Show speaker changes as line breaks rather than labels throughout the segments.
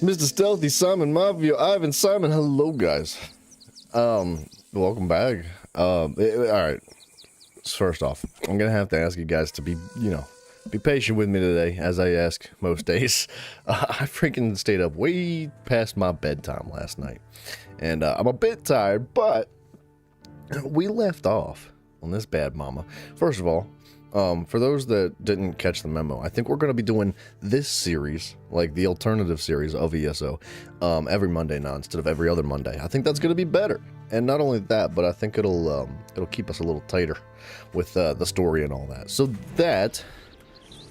Mr. Stealthy, Simon, Mafia, Ivan, Simon, hello guys. Welcome back. Alright. First off, I'm gonna have to ask you guys to be patient with me today, as I ask most days. I freaking stayed up way past my bedtime last night. And I'm a bit tired, but we left off on this bad mama. First of all, for those that didn't catch the memo, I think we're going to be doing this series, like the alternative series of ESO, every Monday now instead of every other Monday. I think that's going to be better. And not only that, but I think it'll keep us a little tighter with the story and all that. So that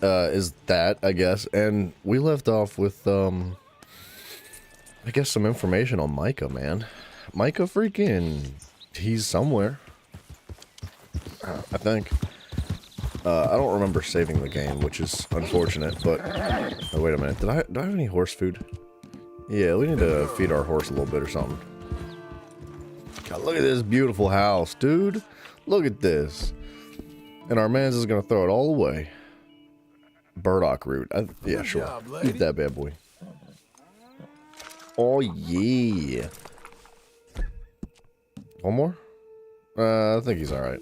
is that, I guess. And we left off with, I guess, some information on Micah, man. Micah freaking, he's somewhere. I think. I don't remember saving the game, which is unfortunate, but... Oh, wait a minute. Do I have any horse food? Yeah, we need to feed our horse a little bit or something. God, look at this beautiful house, dude. Look at this. And our man's is gonna throw it all away. Burdock root. Yeah, sure. Eat that bad boy. Oh, yeah. One more? I think he's alright.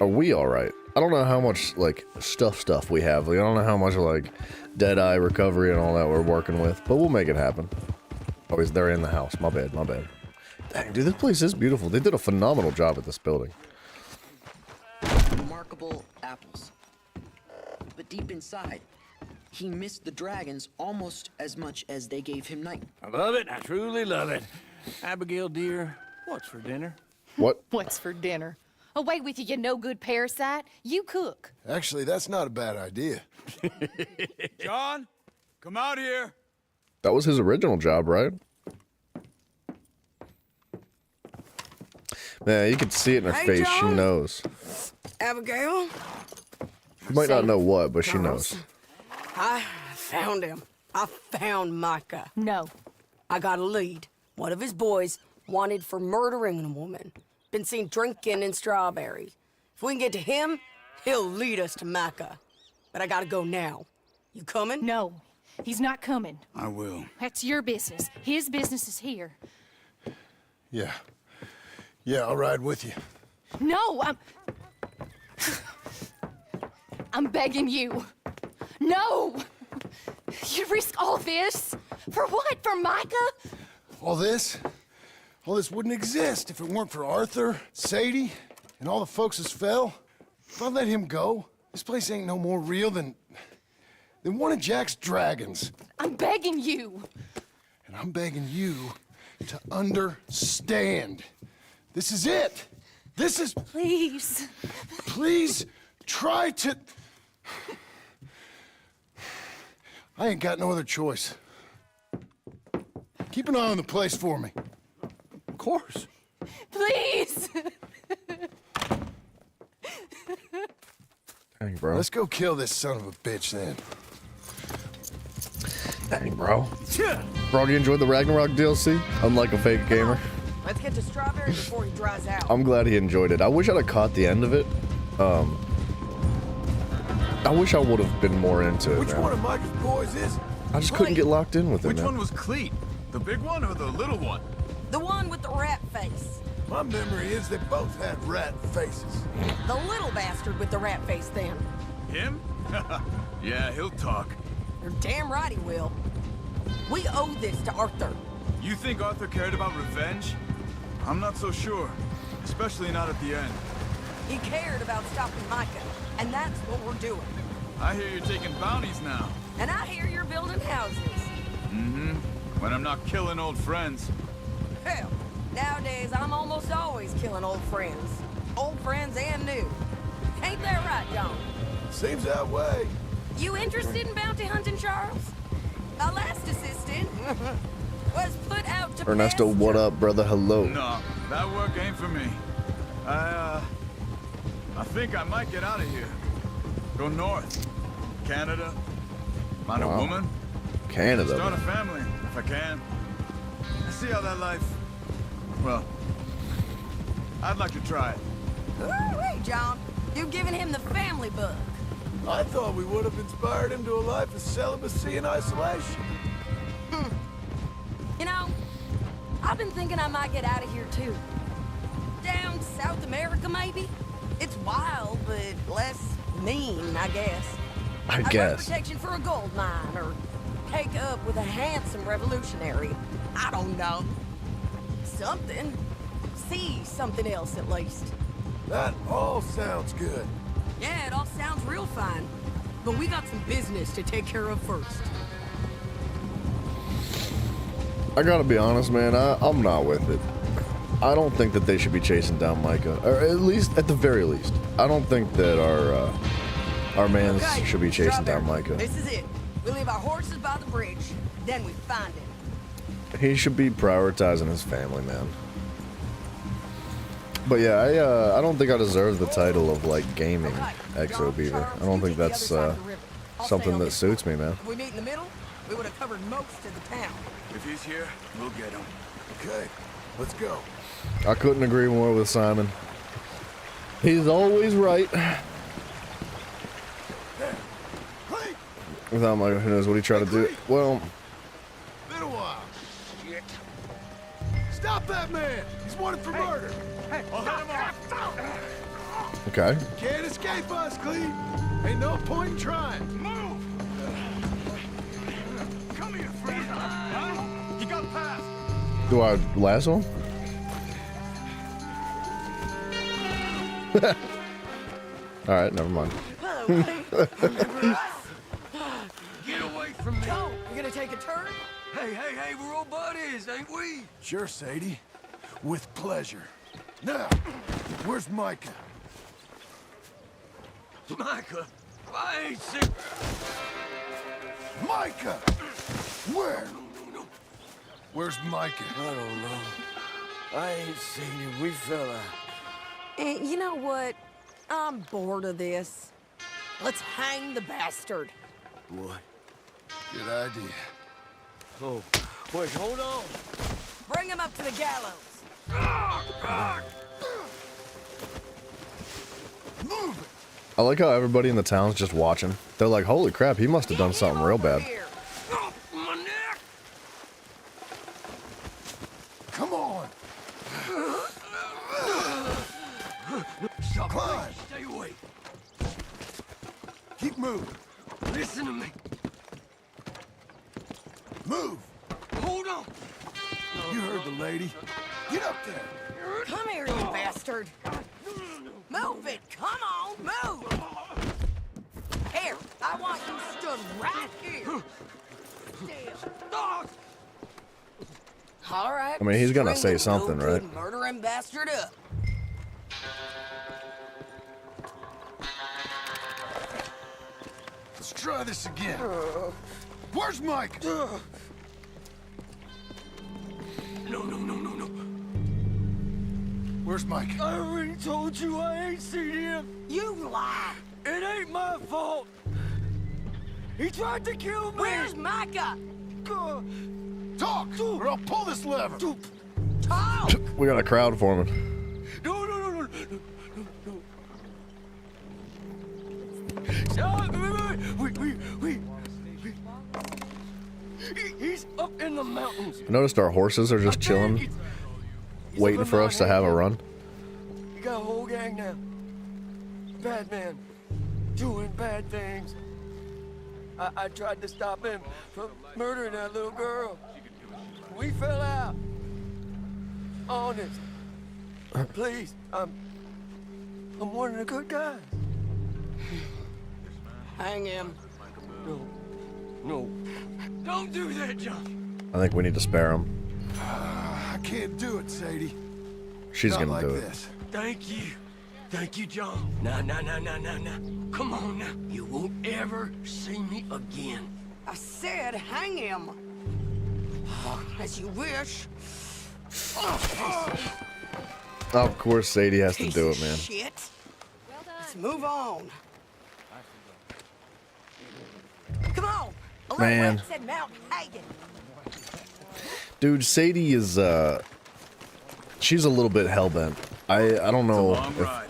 Are we alright? I don't know how much, like, stuff we have. Like, I don't know how much, like, Deadeye recovery and all that we're working with, but we'll make it happen. Oh, he's there in the house. My bad, my bad. Dang, dude, this place is beautiful. They did a phenomenal job at this building.
Remarkable apples. But deep inside, he missed the dragons almost as much as they gave him night.
I love it. I truly love it. Abigail, dear, what's for dinner?
What?
What's for dinner? Away with you, you no-good parasite. You cook.
Actually, that's not a bad idea.
John, come out here.
That was his original job, right? Man, you can see it in her face.
John.
She knows.
Abigail?
She might not know what, but she knows.
I found him. I found Micah.
No.
I got a lead. One of his boys wanted for murdering a woman. Been seen drinking in Strawberry. If we can get to him, he'll lead us to Micah. But I gotta go now. You coming?
No. He's not coming.
I will.
That's your business. His business is here.
Yeah. Yeah, I'll ride with you.
No, I'm begging you. No! You risk all this? For what? For Micah?
All this wouldn't exist if it weren't for Arthur, Sadie, and all the folks as fell. If I let him go, This place ain't no more real than one of Jack's dragons.
I'm begging you.
And I'm begging you to understand. This is it. This is...
Please.
Please try to... I ain't got no other choice. Keep an eye on the place for me.
Of course.
Please.
Dang, bro.
Let's go kill this son of a bitch then.
Dang, bro. Bro, you enjoyed the Ragnarok DLC? Unlike a fake gamer.
Let's get to Strawberry before he dries out.
I'm glad he enjoyed it. I wish I'd have caught the end of it. I wish I would have been more into it.
Which
man.
one of Micah's boys is it?
I just couldn't get locked in with it,
Which
man.
one was Cleet? The big one or the little one?
The one with the rat face.
My memory is they both had rat faces.
The little bastard with the rat face then.
Him? Yeah, he'll talk.
You're damn right he will. We owe this to Arthur.
You think Arthur cared about revenge? I'm not so sure. Especially not at the end.
He cared about stopping Micah, and that's what we're doing.
I hear you're taking bounties now.
And I hear you're building houses.
Mm-hmm. When I'm not killing old friends.
Hell, nowadays I'm almost always killing old friends. Old friends and new. Ain't that right, John?
Seems that way.
You interested in bounty hunting, Charles? My last assistant was put out to
Ernesto,
pasture.
what up, brother? Hello.
No, that work ain't for me. I think I might get out of here. Go north. Canada. Find a
Wow.
woman.
Canada.
Start a
man.
family, if I can. See how that life... Well, I'd like to try it.
Woo-wee, John. You've given him the family bug.
I thought we would have inspired him to a life of celibacy and isolation.
You know, I've been thinking I might get out of here too. Down South America, maybe? It's wild, but less mean, I guess.
I
I'd
guess.
run protection for a gold mine, or take up with a handsome revolutionary. I don't know. Something. See something else, at least.
That all sounds good.
Yeah, it all sounds real fine. But we got some business to take care of first.
I gotta be honest, man. I'm not with it. I don't think that they should be chasing down Micah, or at least, at the very least, I don't think that our mans
Okay,
should be chasing down
Strawberry,
Micah.
This is it. We leave our horses by the bridge, then we find him.
He should be prioritizing his family, man. But yeah, I don't think I deserve the title of like gaming
Okay,
Exo
John,
Beaver.
Charles,
I don't
you
think
take the
that's
other side of the river. I'll
something
stay on
that
this
suits
one.
me, man.
If we meet in the middle, we would have covered most of the town.
If he's here, we'll get him.
Okay, let's go.
I couldn't agree more with Simon. He's always right.
Hey,
Without Micah, who knows what he tried to do? Well,
been a while. Shit. Stop that man! He's wanted for murder.
I'll hit him off.
okay.
Can't escape us, Cleve. Ain't no point in trying.
Move! Come here, friend. Huh? You got past.
Do I lasso him? All right, never mind.
Get away from me.
Go! You gonna take a turn?
Hey, we're old buddies, ain't we?
Sure, Sadie. With pleasure. Now, where's Micah?
Micah, I ain't sick.
Micah! Where?
No.
Where's Micah?
I don't know. I ain't seen him. We fell out.
You know what? I'm bored of this. Let's hang the bastard.
What?
Good idea.
Oh, wait, hold on.
Bring him up to the gallows.
Move it!
I like how everybody in the town's just watching. They're like, holy crap, he must have done
Get
something
him
real
over
bad.
here.
Oh, my neck!
Come on!
Stop,
Climb.
please. Stay away.
Keep moving.
Listen to me.
Move!
Hold on.
You heard the lady. Get up there!
Come here, you bastard. Move it! Come on, move! just right here. All right.
I mean, he's gonna say
string the
something,
no-good
right?
Murdering bastard up.
Let's try this again. Where's Mike?
No.
Where's Mike?
I already told you I ain't seen him.
You lie.
It ain't my fault. He tried to kill me.
Where's Micah?
Talk, or I'll pull this lever.
Talk.
We got a crowd forming.
No. He's up in the mountains.
I noticed our horses are just chilling, waiting for us to have a run.
You got a whole gang now. Bad man, doing bad things. I tried to stop him from murdering that little girl. We fell out. Honest. Please, I'm one of the good guys.
Hang him.
No. Don't do that, John.
I think we need to spare him.
I can't do it, Sadie.
She's
Not
gonna
like
do it.
this.
Thank you, John. Nah. Come on now. You won't ever see me again.
I said hang him. As you wish.
Of course, Sadie has to
Piece
do
of
it, man.
Shit. Let's move on. Come on. A little
Man.
wet said Mount Hagen.
Dude, Sadie is she's a little bit hellbent. I don't know
Long
if
ride.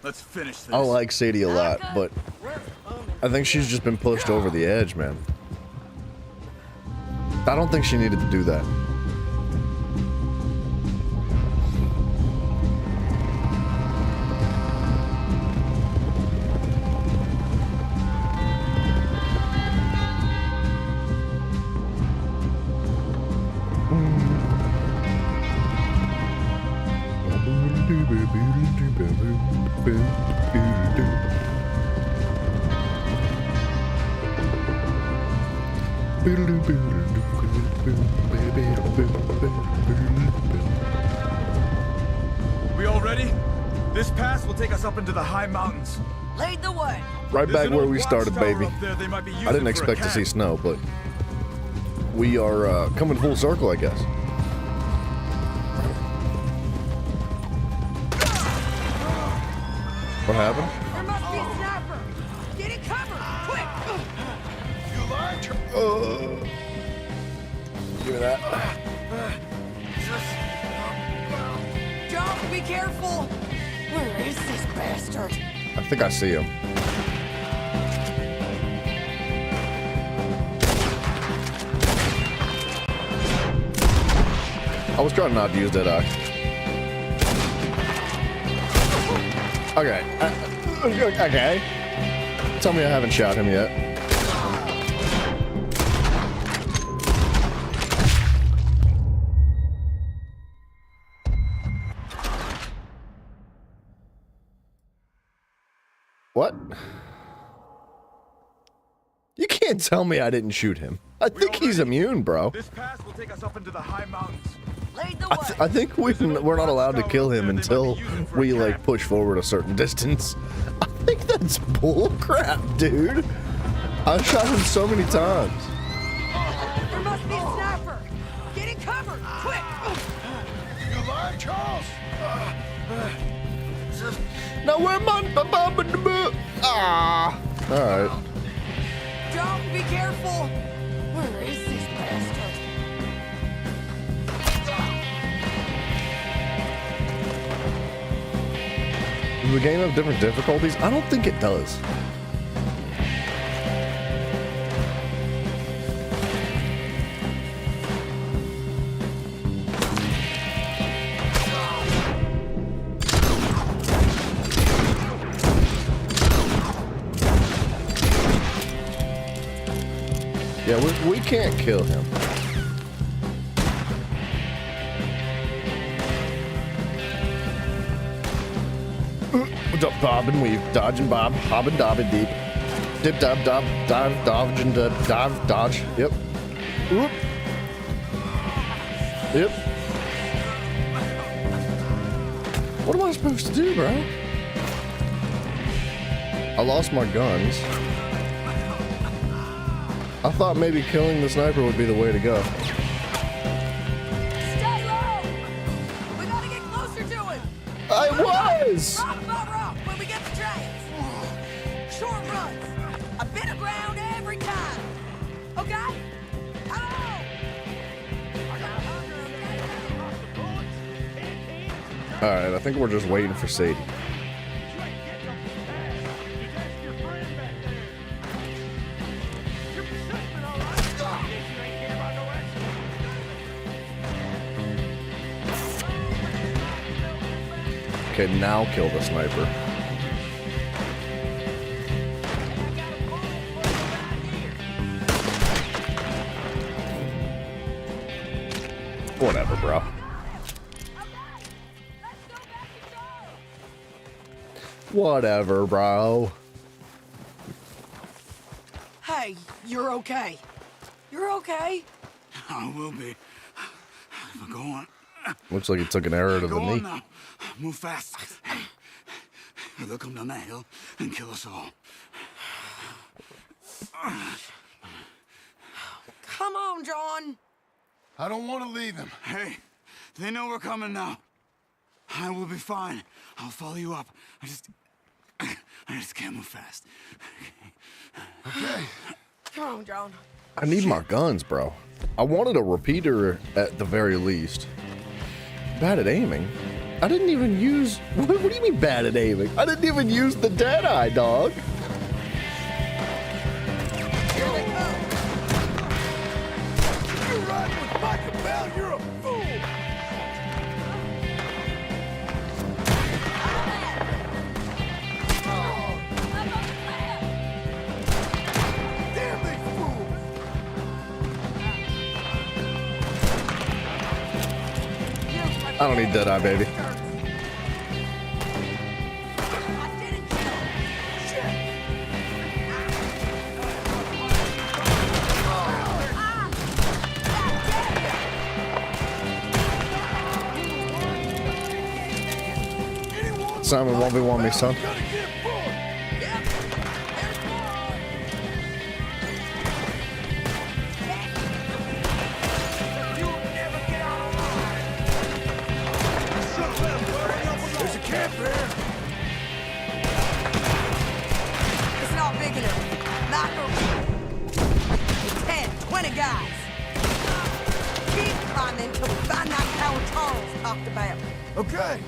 Let's finish this.
I like Sadie a lot, but I think she's just been pushed over the edge, man. I don't think she needed to do that.
We all ready? This pass will take us up into the high mountains.
Lead the way.
Right
There's
back
an
where
old
we started,
watchtower
baby.
up there they might be
I
using
didn't
for a
expect to see
camp.
snow, but we are coming full circle, I guess. What happened?
There must be a sniper. Get it covered. Quick.
You lied.
Give me that.
Don't be careful. Where is this bastard?
I think I see him. I was trying not to use that eye. Okay. Okay. Tell me I haven't shot him yet. What? You can't tell me I didn't shoot him. I think he's immune, bro.
This pass will take us up into the high mountains.
Lead the way.
I think we're not allowed to kill him until we like push forward a certain distance. I think that's bull crap, dude. I shot him so many times.
There must be a sniper. Get it covered. Quick.
You lied, Charles.
Now where my ah? All right.
Don't be careful. Where is this bastard?
Does the game have different difficulties? I don't think it does. Yeah, we can't kill him. What's up, Bob and weave? Dodge and bob, hob and dob and deep. Dip, dive, dodge, and dive, dodge. Yep. Whoop. Yep. What am I supposed to do, bro? I lost my guns. I thought maybe killing the sniper would be the way to go.
Stay low! We gotta get closer to it!
I was!
Rock by rock when we get the trains! Short runs! A bit of ground every time! Okay? Hello!
Alright, I think we're just waiting for Sadie. Okay, now kill the sniper. Whatever, bro. Whatever, bro.
Hey, you're okay. You're okay.
I will be. If I go on.
Looks like he took an arrow to the
Go on
knee.
now. Move fast. They'll come down that hill and kill us all.
Come on, John.
I don't want to leave him.
Hey, they know we're coming now. I will be fine. I'll follow you up. I just can't move fast.
Okay.
Come on, John.
I need my guns, bro. I wanted a repeater at the very least. Bad at aiming? I didn't even use... What do you mean bad at aiming? I didn't even use the Deadeye, dog.
Here they come.
You're riding with Micah, pal. You're a fool. Damn these fools.
I don't need Deadeye, baby. Simon 1v1 me, son.
Gotta get forward. There's a camp there.
It's not big enough. Knock over 10, 20 guys. Keep climbing till we find that tower Charles talked about.
Okay.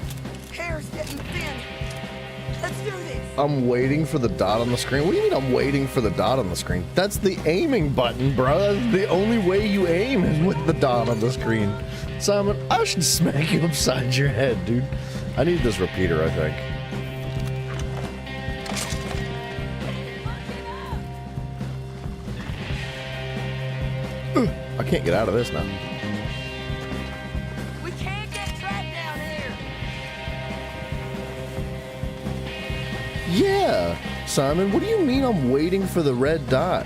Hair's getting thin. Let's do this.
I'm waiting for the dot on the screen. What do you mean I'm waiting for the dot on the screen? That's the aiming button, bro. That's the only way you aim is with the dot on the screen. Simon, I should smack you upside your head, dude. I need this repeater, I think. Ugh, I can't get out of this now.
We can't get trapped down here.
Yeah, Simon, what do you mean I'm waiting for the red dot?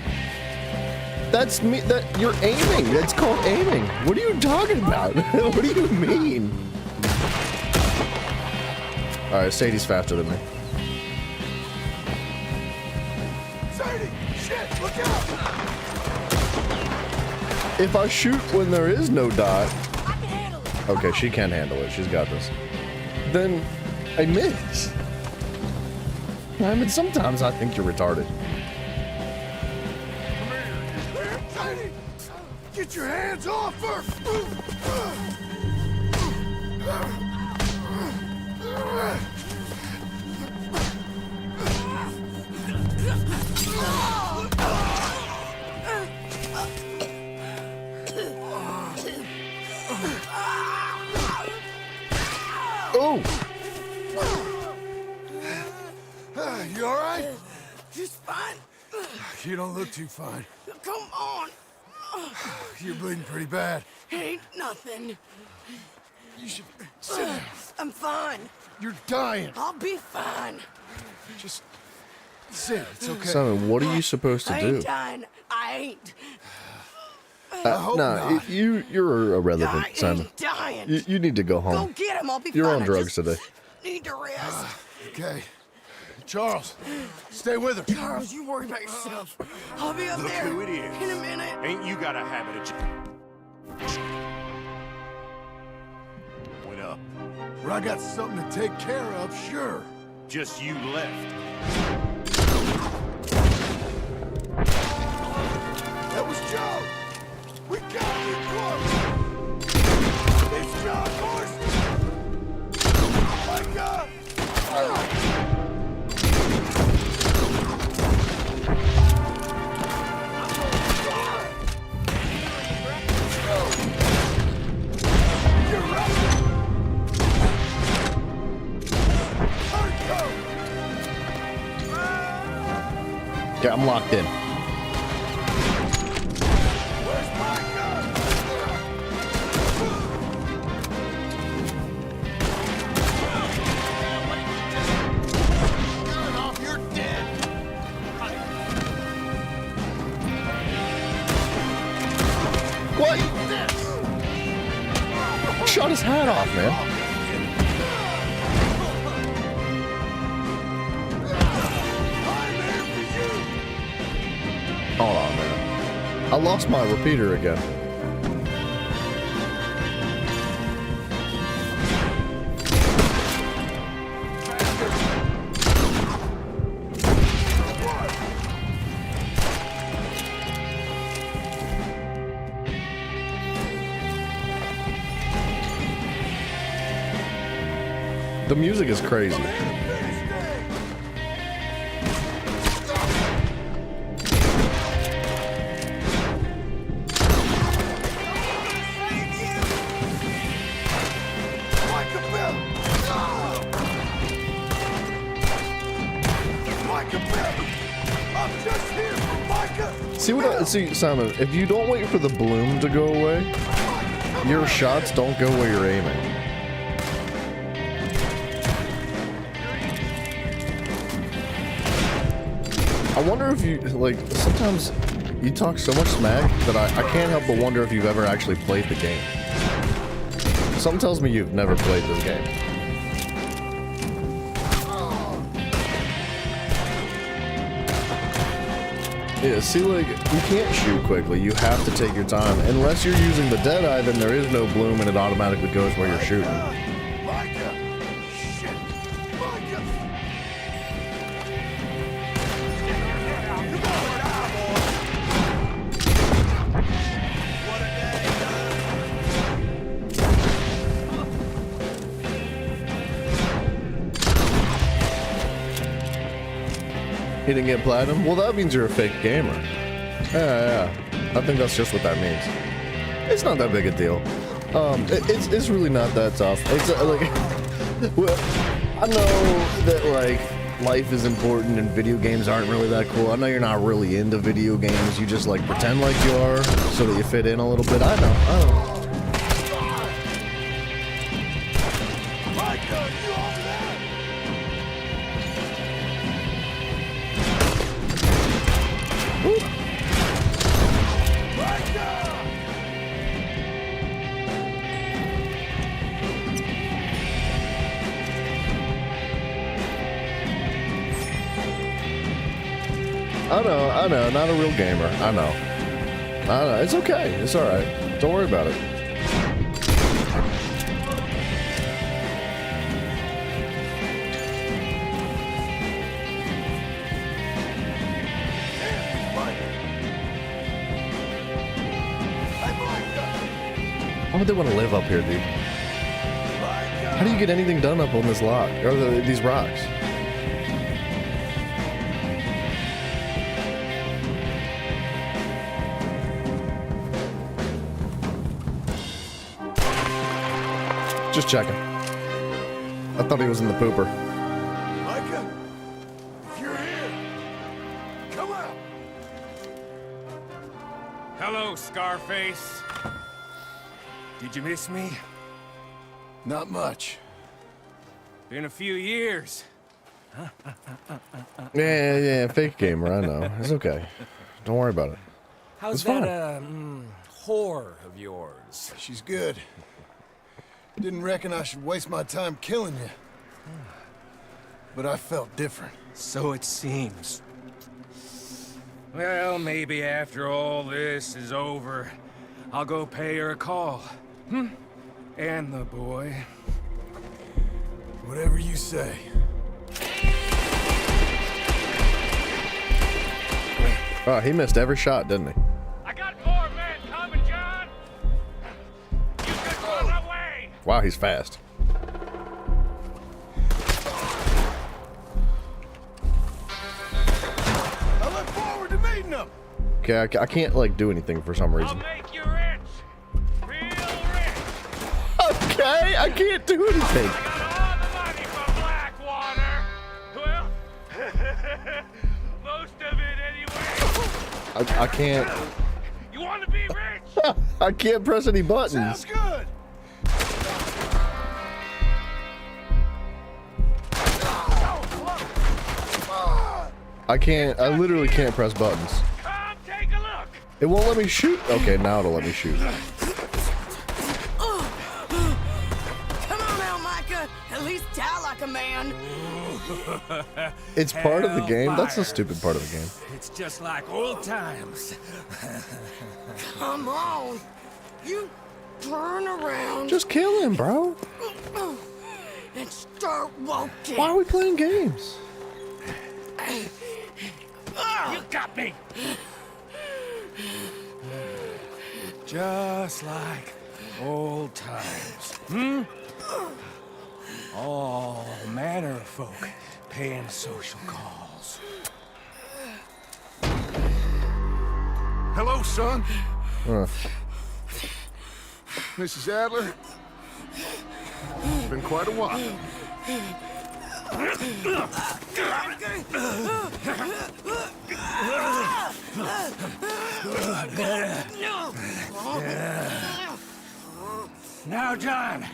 That's me, that you're aiming. That's called aiming. What are you talking about? What do you mean? All right, Sadie's faster than me.
Sadie, shit, look out.
If I shoot when there is no dot,
I can handle it.
okay, she can handle it. She's got this. Then I miss. I mean, sometimes I think you're retarded.
Sadie, get your hands off her.
Oh!
You all right?
Just fine.
You don't look too fine.
Come on.
You're bleeding pretty bad.
Ain't nothing.
You should sit down.
I'm fine.
You're dying.
I'll be fine.
Just That's it. It's okay.
Simon, what are you supposed to
I
do?
ain't dying. I ain't.
hope not.
You're irrelevant,
I
Simon.
ain't dying.
You need to go
Go
home.
get him. I'll be
You're
fine.
on
I
drugs
just
today.
need to rest.
Okay. Charles, stay with her.
Charles, you worry about yourself. I'll be up
Look
there
who it is.
in a minute.
Ain't you got a habit of... What up?
When I got something to take care of, sure.
Just you left.
That was Joe. We gotta be close. It's John Marston. Micah.
Okay, I'm locked in. What? Shot his hat off, man. Hold on, man. I lost my repeater again. The music is crazy. See, Simon, if you don't wait for the bloom to go away, your shots don't go where you're aiming. I wonder if you, like, sometimes you talk so much smack that I can't help but wonder if you've ever actually played the game. Something tells me you've never played this game. Yeah, see, like, you can't shoot quickly. You have to take your time. Unless you're using the Deadeye, then there is no bloom and it automatically goes where you're shooting.
Micah! Shit! Micah!
He didn't get platinum? Well, that means you're a fake gamer. Yeah. I think that's just what that means. It's not that big a deal. It's really not that tough. It's like, well, I know that like life is important and video games aren't really that cool. I know you're not really into video games. You just like pretend like you are so that you fit in a little bit. I know.
Micah, you over there?
I know, not a real gamer. I know. It's okay. It's alright. Don't worry about it. Why would they want to live up here, dude? How do you get anything done up on this log? Or these rocks? Just checking. I thought he was in the pooper.
Micah, if you're here, come out.
Hello, Scarface. Did you miss me?
Not much.
Been a few years.
Yeah, fake gamer, I know. It's okay. Don't worry about it.
How's
It's
that,
fine.
whore of yours?
She's good. Didn't reckon I should waste my time killing you. But I felt different.
So it seems. Well, maybe after all this is over, I'll go pay her a call. And the boy.
Whatever you say.
Oh, he missed every shot, didn't he?
I got more men coming, John! You just run away!
Wow, he's fast.
I look forward to meeting them.
Okay, I can't, like, do anything for some
I'll
reason.
make you rich! Real rich!
Okay, I can't do anything.
I got all the money from Blackwater! Well, most of it anyway.
I can't.
You want to be rich?
I can't press any buttons.
Sounds good.
I can't. I literally can't press buttons.
Come take a look!
It won't let me shoot. Okay, now it'll let me shoot.
Come on now, Micah. At least die like a man.
It's part of the game. That's the
Hellfire.
stupid part of the game.
It's just like old times.
Come on. You turn around
Just kill him, bro.
and start walking.
Why are we playing games?
You got me! Just like old times. All manner of folk paying social calls.
Hello, son.
Uh,
Mrs. Adler. It's been quite a while.
Now, John.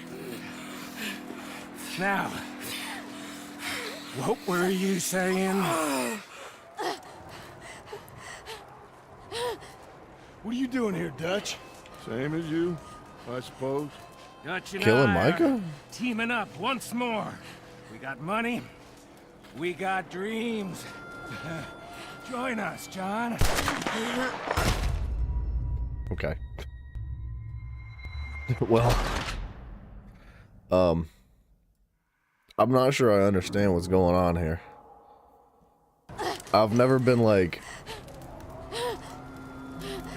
Now, what were you saying?
What are you doing here, Dutch? Same as you, I suppose.
Dutch and
Killing
I are
Micah?
teaming up once more. We got money. We got dreams. Join us, John.
okay. Well, I'm not sure I understand what's going on here. I've never been like.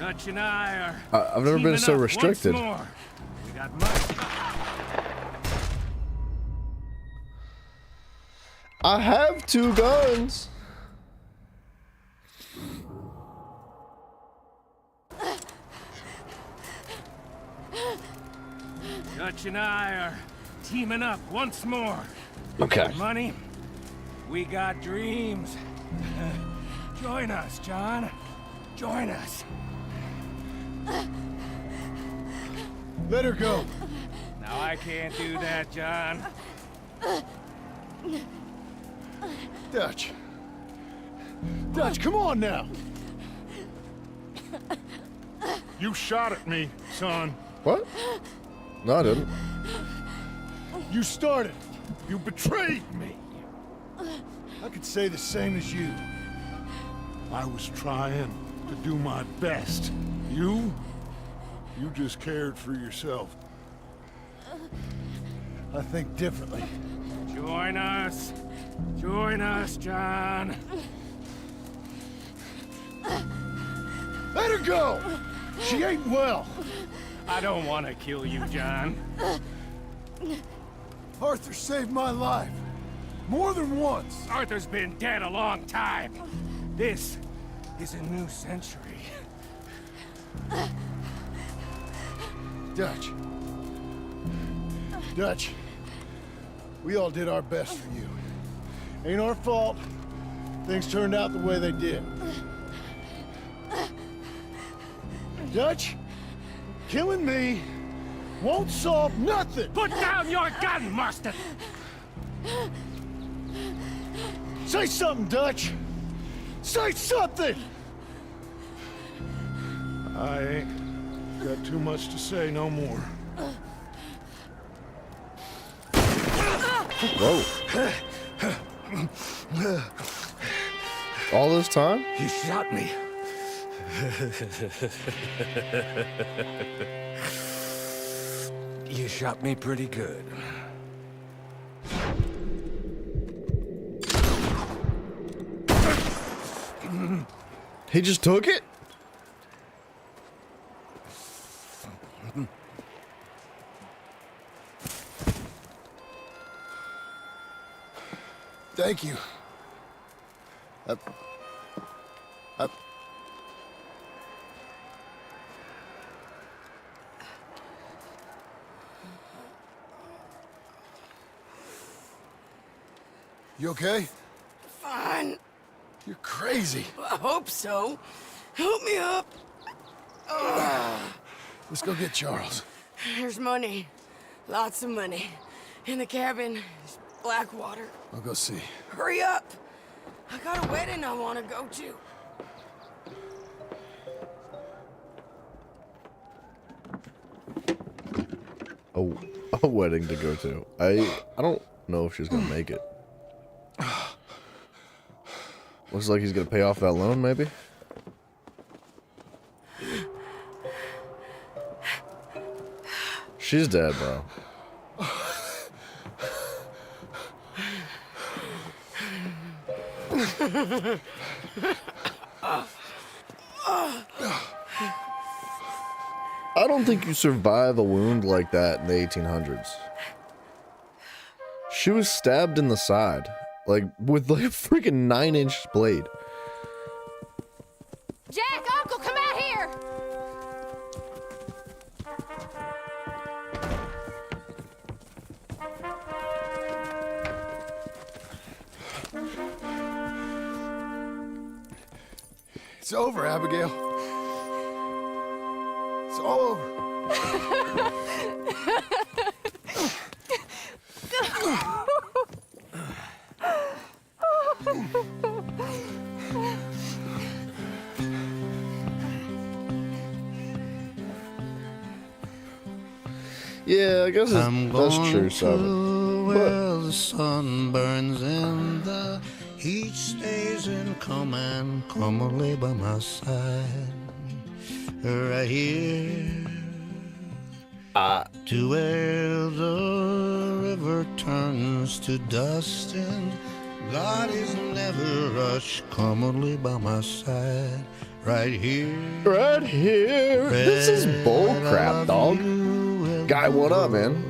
Dutch and I are.
I've never been
teaming
so
up
restricted.
Once more. We got money.
I have 2 guns.
Dutch and I are teaming up once more.
Okay.
Money. We got dreams. Join us, John. Join us.
Let her go.
Now I can't do that, John.
Dutch. Dutch, come on now.
You shot at me, son.
What? No, I didn't.
You started.
You betrayed me.
I could say the same as you.
I was trying to do my best. You just cared for yourself.
I think differently.
Join us. Join us, John.
Let her go! She ain't well.
I don't want to kill you, John.
Arthur saved my life. More than once.
Arthur's been dead a long time. This is a new century.
Dutch. Dutch. We all did our best for you. Ain't our fault. Things turned out the way they did. Dutch, killing me won't solve nothing.
Put down your gun, Marston!
Say something, Dutch! Say something! I ain't got too much to say no more.
Whoa. All this time?
You shot me. You shot me pretty good.
He just took it?
Thank you. You okay?
Fine.
You're crazy.
I hope so. Help me up.
Let's go get Charles.
There's money. Lots of money. In the cabin, there's Blackwater.
I'll go see.
Hurry up. I got a wedding I want to go to.
A wedding to go to. I don't know if she's gonna make it. Looks like he's gonna pay off that loan, maybe. She's dead, bro. I don't think you survive a wound like that in the 1800s. She was stabbed in the side, like with like a freaking 9-inch blade.
Jack, Uncle, come out here!
It's over, Abigail. It's all over.
Yeah, I guess that's true, Simon.
Where the sun burns and the heat stays in command. Come and lay by my side, right here. To where the river turns to dust and bodies never rush. Come and lay by my side, right here.
Right here. This is bullcrap, dog. Guy, what up, man?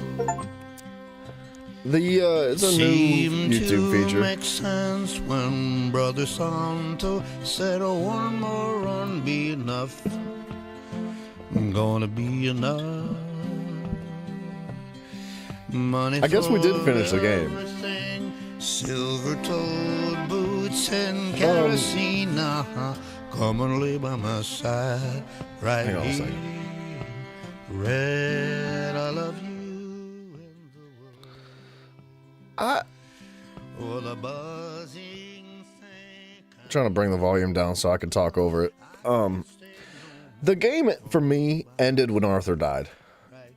It's a new YouTube feature.
Makes sense when Brother Santo said one more run be enough. Gonna be enough. Money
I guess we did finish the game.
everything. Silver-toed boots and kerosene. Come and lay by my side, right
Hang on a
here.
second.
Red, I love you. In the world. Or the buzzing thing.
I'm trying to bring the volume down so I can talk over it. The game for me ended when Arthur died.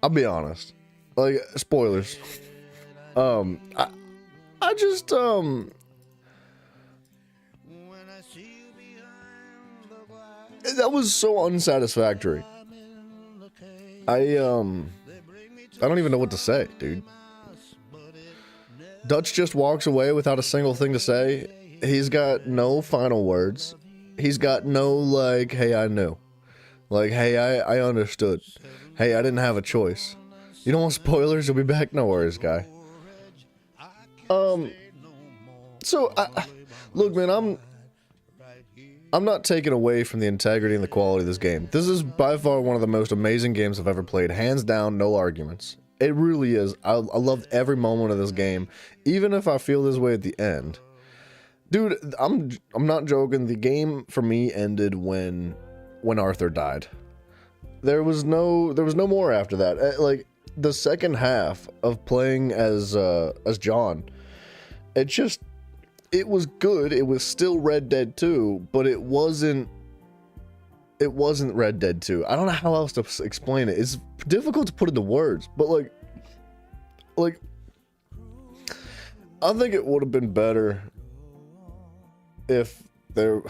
I'll be honest. Like, spoilers. I just
When I see you behind the glass,
that was so unsatisfactory.
I'm in the cave.
I don't even know what to say, dude. Dutch just walks away without a single thing to say. He's got no final words. He's got no, like, hey, I knew. Like, hey, I understood. Hey, I didn't have a choice. You don't want spoilers? You'll be back? No worries, guy. So, look, man, I'm not taking away from the integrity and the quality of this game. This is by far one of the most amazing games I've ever played. Hands down, no arguments. It really is. I loved every moment of this game, even if I feel this way at the end. Dude, I'm not joking. The game for me ended when Arthur died. There was no more after that. Like the second half of playing as John, it it was good. It was still Red Dead 2, but it wasn't Red Dead 2. I don't know how else to explain it. It's difficult to put into words, but like I think it would have been better if there,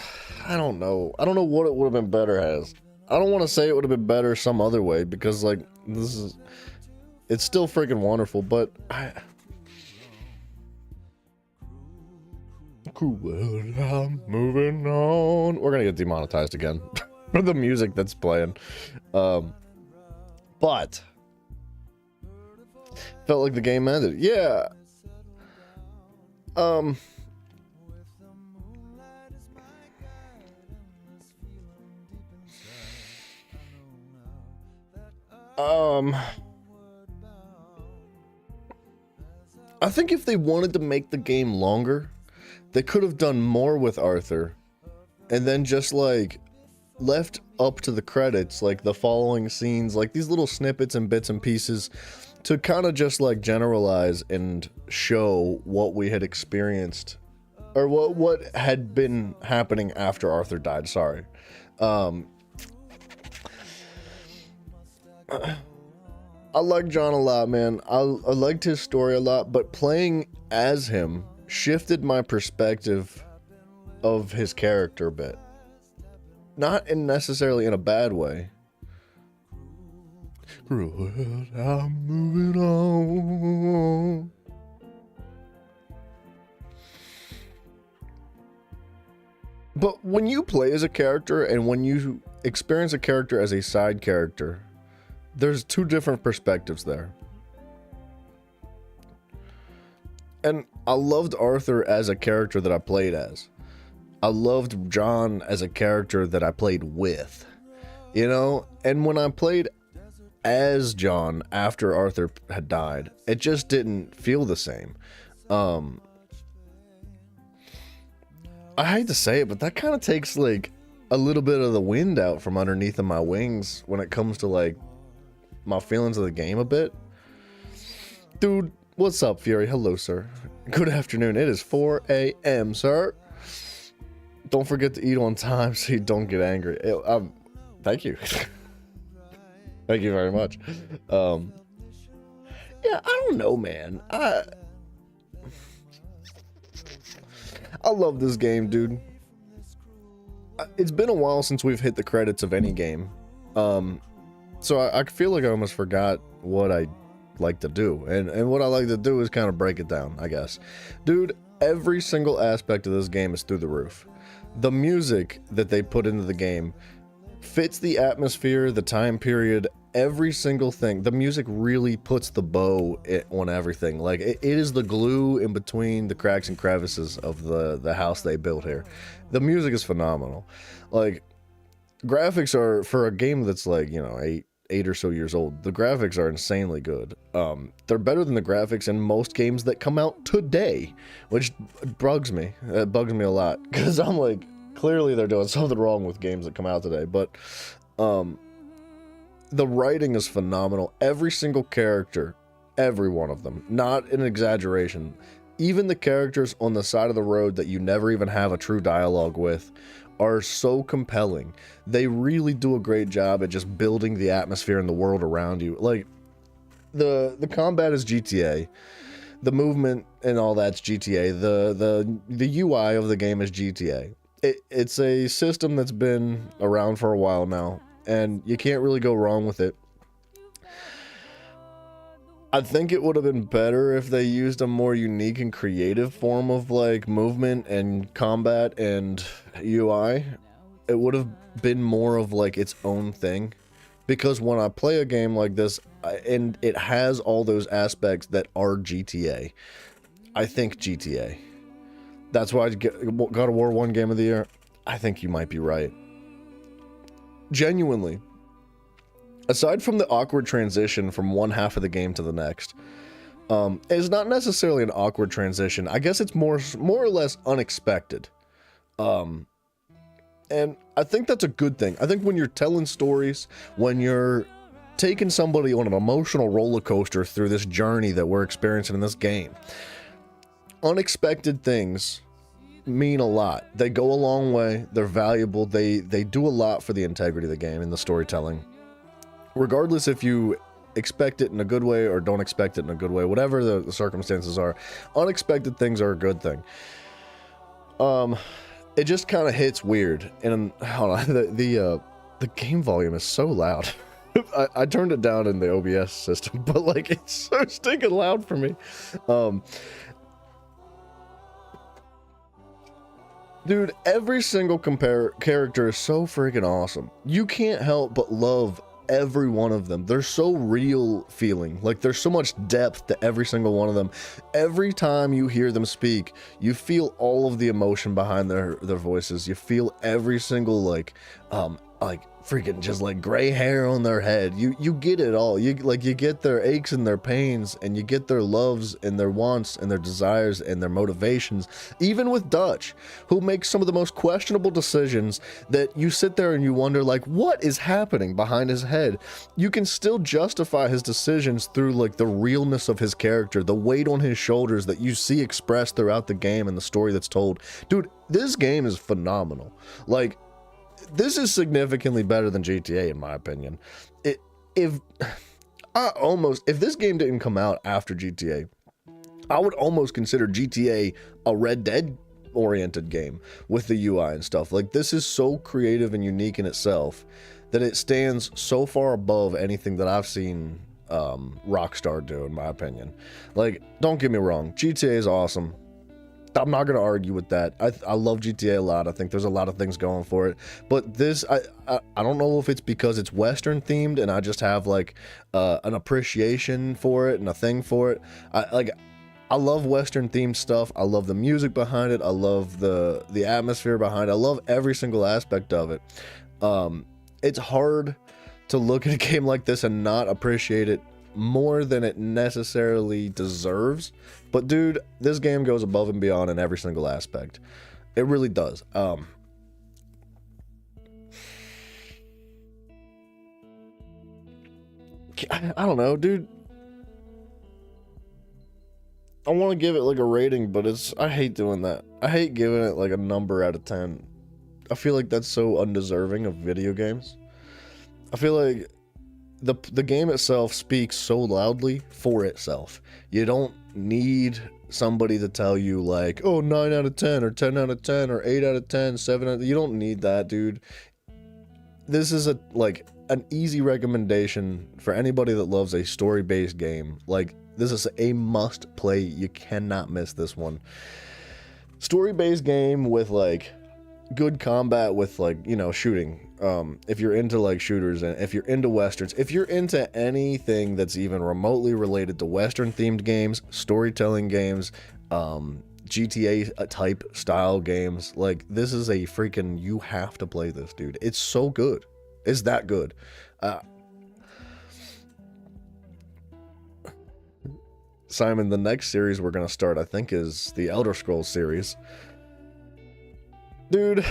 I don't know what it would have been better as. I don't want to say it would have been better some other way, because like it's still freaking wonderful, but I'm moving on. We're gonna get demonetized again for the music that's playing. But felt like the game ended. Yeah. I think if they wanted to make the game longer, they could have done more with Arthur, and then just like left up to the credits, like the following scenes, like these little snippets and bits and pieces to kind of just like generalize and show what we had experienced, or what had been happening after Arthur died. Sorry. I like John a lot, man. I liked his story a lot, but playing as him shifted my perspective of his character a bit. Not necessarily in a bad way. I'm moving on. But when you play as a character and when you experience a character as a side character, there's two different perspectives there. And I loved Arthur as a character that I played as. I loved John as a character that I played with. You know? And when I played as John after Arthur had died, it just didn't feel the same. I hate to say it, but that kind of takes like a little bit of the wind out from underneath of my wings when it comes to like my feelings of the game a bit. Dude, what's up, Fury? Hello, sir. Good afternoon. It is 4 a.m., sir. Don't forget to eat on time so you don't get angry. Thank you. Thank you very much. Yeah, I don't know, man. I love this game, dude. It's been a while since we've hit the credits of any game. So I feel like I almost forgot what I like to do. And what I like to do is kind of break it down, I guess. Dude, every single aspect of this game is through the roof. The music that they put into the game fits the atmosphere, the time period, every single thing. The music really puts the bow on everything. Like, it is the glue in between the cracks and crevices of the house they built here. The music is phenomenal. Like, graphics are, for a game that's like, you know, eight or so years old, the graphics are insanely good. They're better than the graphics in most games that come out today, which bugs me. It bugs me a lot, because I'm like, clearly they're doing something wrong with games that come out today. But the writing is phenomenal. Every single character, every one of them, not an exaggeration. Even the characters on the side of the road that you never even have a true dialogue with are so compelling. They really do a great job at just building the atmosphere and the world around you. Like, the combat is GTA, the movement and all that's GTA, the UI of the game is GTA. It's a system that's been around for a while now, and you can't really go wrong with it. I think it would have been better if they used a more unique and creative form of like movement and combat and UI. It would have been more of like its own thing, because when I play a game like this and it has all those aspects that are GTA, I think GTA. That's why God of War 1 Game of the Year. I think you might be right. Genuinely. Aside from the awkward transition from one half of the game to the next, it's not necessarily an awkward transition. I guess it's more or less unexpected. And I think that's a good thing. I think when you're telling stories, when you're taking somebody on an emotional roller coaster through this journey that we're experiencing in this game, unexpected things mean a lot. They go a long way. They're valuable. They do a lot for the integrity of the game and the storytelling. Regardless if you expect it in a good way or don't expect it in a good way, whatever the circumstances are, unexpected things are a good thing. It just kind of hits weird, and hold on, the game volume is so loud. I turned it down in the OBS system, but like it's so stinking loud for me. Dude, every single character is so freaking awesome. You can't help but love every one of them. They're so real feeling. Like there's so much depth to every single one of them. Every time you hear them speak, you feel all of the emotion behind their voices. You feel every single like freaking just like gray hair on their head. You get it all. You get their aches and their pains, and you get their loves and their wants and their desires and their motivations. Even with Dutch, who makes some of the most questionable decisions that you sit there and you wonder like, what is happening behind his head? You can still justify his decisions through like the realness of his character, the weight on his shoulders that you see expressed throughout the game and the story that's told. Dude, this game is phenomenal. Like, this is significantly better than GTA in my opinion. If this game didn't come out after GTA, I would almost consider GTA a Red Dead oriented game with the UI and stuff. Like, this is so creative and unique in itself that it stands so far above anything that I've seen Rockstar do, in my opinion. Like, don't get me wrong, GTA is awesome. I'm not going to argue with that. I love GTA a lot. I think there's a lot of things going for it. But this, I don't know if it's because it's Western themed and I just have like an appreciation for it and a thing for it. I love Western themed stuff. I love the music behind it. I love the atmosphere behind it. I love every single aspect of it. It's hard to look at a game like this and not appreciate it more than it necessarily deserves. But dude, this game goes above and beyond in every single aspect. It really does. I don't know, dude. I want to give it like a rating, but I hate doing that. I hate giving it like a number out of 10. I feel like that's so undeserving of video games. I feel like the game itself speaks so loudly for itself. You don't need somebody to tell you like, oh, 9 out of 10 or 10 out of 10 or 8 out of 10, 7 out of... You don't need that, dude. This is an easy recommendation for anybody that loves a story-based game. Like, this is a must play. You cannot miss this one. Story-based game with like good combat with like, you know, shooting. If you're into like shooters and if you're into westerns, if you're into anything that's even remotely related to western themed games, storytelling games, GTA type style games, like this is a freaking, you have to play this, dude. It's so good. It's that good. Simon, the next series we're gonna start, I think, is the Elder Scrolls series. Dude,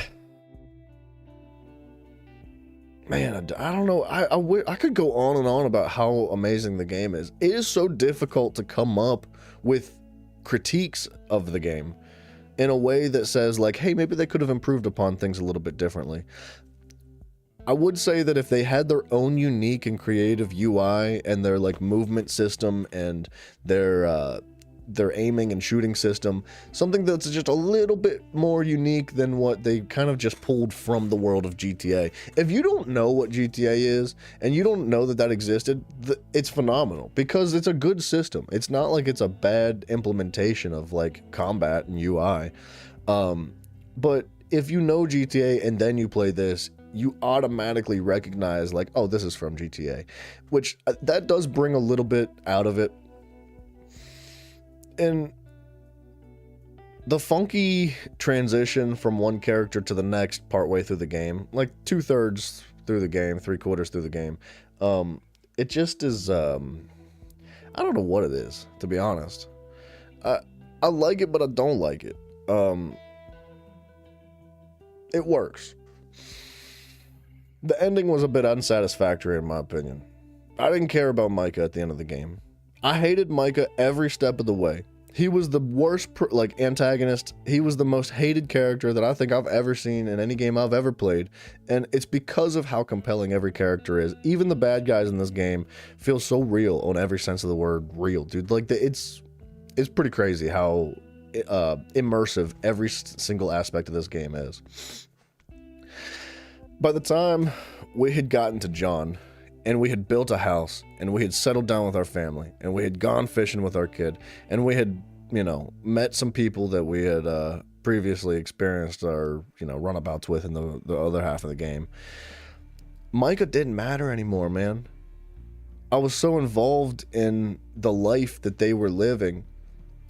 man, I don't know. I could go on and on about how amazing the game is. It is so difficult to come up with critiques of the game in a way that says like, hey, maybe they could have improved upon things a little bit differently. I would say that if they had their own unique and creative UI and their like movement system and their aiming and shooting system, something that's just a little bit more unique than what they kind of just pulled from the world of GTA. If you don't know what GTA is and you don't know that existed, it's phenomenal because it's a good system. It's not like it's a bad implementation of like combat and UI. But if you know GTA and then you play this, you automatically recognize like, oh, this is from GTA, which that does bring a little bit out of it. And the funky transition from one character to the next partway through the game, like 2/3 through the game, 3/4 through the game, it just is, I don't know what it is, to be honest. I like it, but I don't like it. It works. The ending was a bit unsatisfactory in my opinion. I didn't care about Micah at the end of the game. I hated Micah every step of the way. He was the worst like antagonist. He was the most hated character that I think I've ever seen in any game I've ever played, and it's because of how compelling every character is. Even the bad guys in this game feel so real on every sense of the word real, dude. Like it's pretty crazy how immersive every single aspect of this game is. By the time we had gotten to John, and we had built a house, and we had settled down with our family, and we had gone fishing with our kid, and we had, you know, met some people that we had previously experienced our, you know, runabouts with in the other half of the game, Micah didn't matter anymore, man. I was so involved in the life that they were living.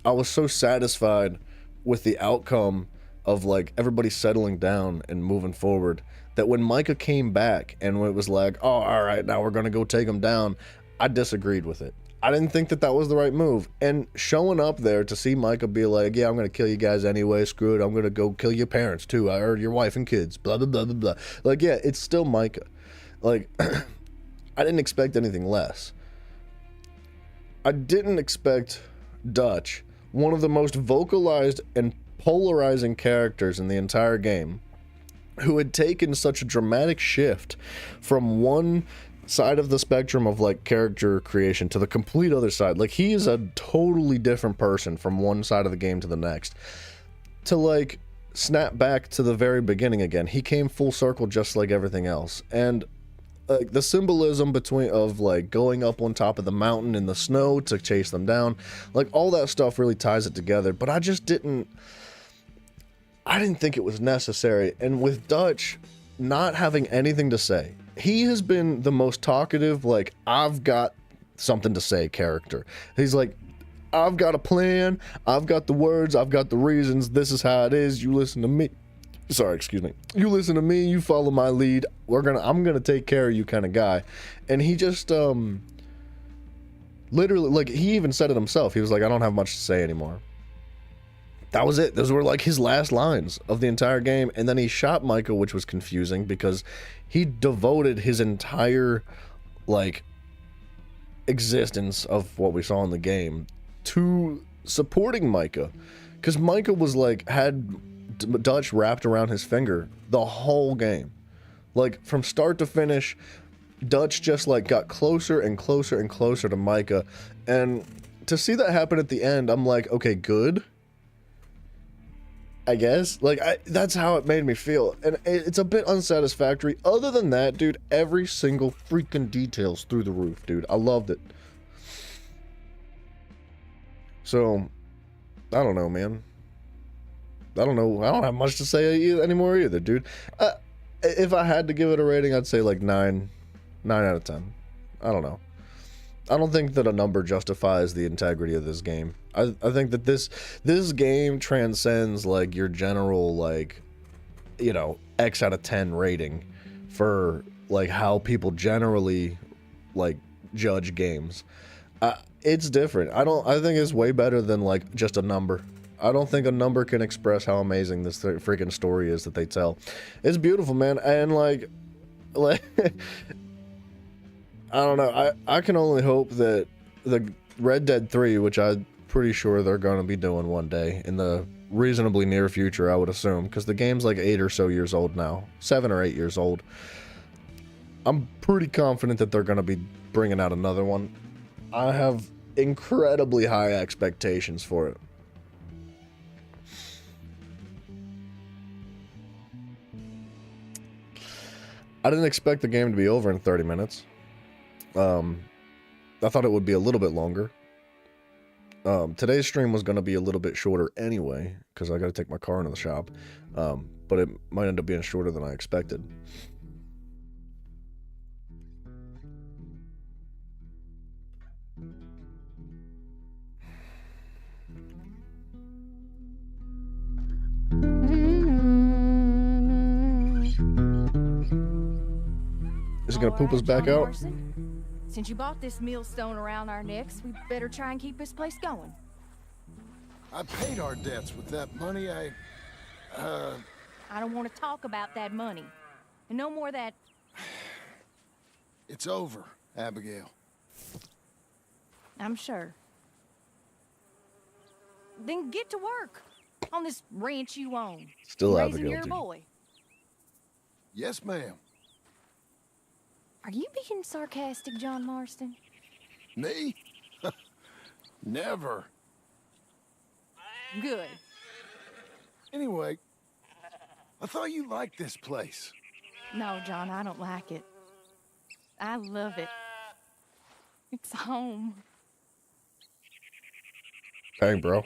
I was so satisfied with the outcome of, like, everybody settling down and moving forward, that when Micah came back and it was like, oh, all right, now we're going to go take him down, I disagreed with it. I didn't think that that was the right move. And showing up there to see Micah be like, yeah, I'm going to kill you guys anyway, screw it, I'm going to go kill your parents too, or your wife and kids, blah, blah, blah, blah, blah. Like, yeah, it's still Micah. Like, I didn't expect anything less. I didn't expect Dutch, one of the most vocalized and polarizing characters in the entire game, who had taken such a dramatic shift from one side of the spectrum of like character creation to the complete other side. Like, he is a totally different person from one side of the game to the next. To like snap back to the very beginning again, he came full circle just like everything else. And the symbolism between of like going up on top of the mountain in the snow to chase them down, like all that stuff really ties it together. But I didn't think it was necessary. And with Dutch not having anything to say, he has been the most talkative, like, I've got something to say character. He's like, I've got a plan, I've got the words, I've got the reasons, this is how it is, you listen to me. Sorry, excuse me. You listen to me, you follow my lead, I'm gonna take care of you kind of guy. And he just, literally, like, he even said it himself. He was like, I don't have much to say anymore. That was it. Those were like his last lines of the entire game. And then he shot Micah, which was confusing because he devoted his entire like existence of what we saw in the game to supporting Micah, because Micah was like had Dutch wrapped around his finger the whole game, like from start to finish. Dutch just like got closer and closer and closer to Micah, and to see that happen at the end, I'm like, okay, good, I guess. Like, that's how it made me feel. And it's a bit unsatisfactory. Other than that, dude, every single freaking detail's through the roof, dude. I loved it. So, I don't know, man. I don't know. I don't have much to say anymore either, dude. If I had to give it a rating, I'd say like 9 out of 10. I don't know. I don't think that a number justifies the integrity of this game. I think that this game transcends like your general, like, you know, X out of 10 rating for like how people generally like judge games. It's different. I think it's way better than like just a number. I don't think a number can express how amazing this freaking story is that they tell. It's beautiful, man. And like I don't know. I can only hope that the Red Dead 3, which I'm pretty sure they're going to be doing one day in the reasonably near future, I would assume, because the game's like 8 or so years old now, 7 or 8 years old. I'm pretty confident that they're going to be bringing out another one. I have incredibly high expectations for it. I didn't expect the game to be over in 30 minutes. I thought it would be a little bit longer. Today's stream was going to be a little bit shorter anyway, because I got to take my car into the shop. But it might end up being shorter than I expected. Is it going to poop us back out?
Since you bought this millstone around our necks, we better try and keep this place going.
I paid our debts with that money. I
don't want to talk about that money. And no more that...
It's over, Abigail.
I'm sure. then get to work on this ranch you own.
Still
raising
Abigail,
your boy.
Yes, ma'am.
Are you being sarcastic, John Marston?
Me? Never.
Good.
Anyway, I thought you liked this place.
No, John, I don't like it. I love it. It's home.
Dang, bro.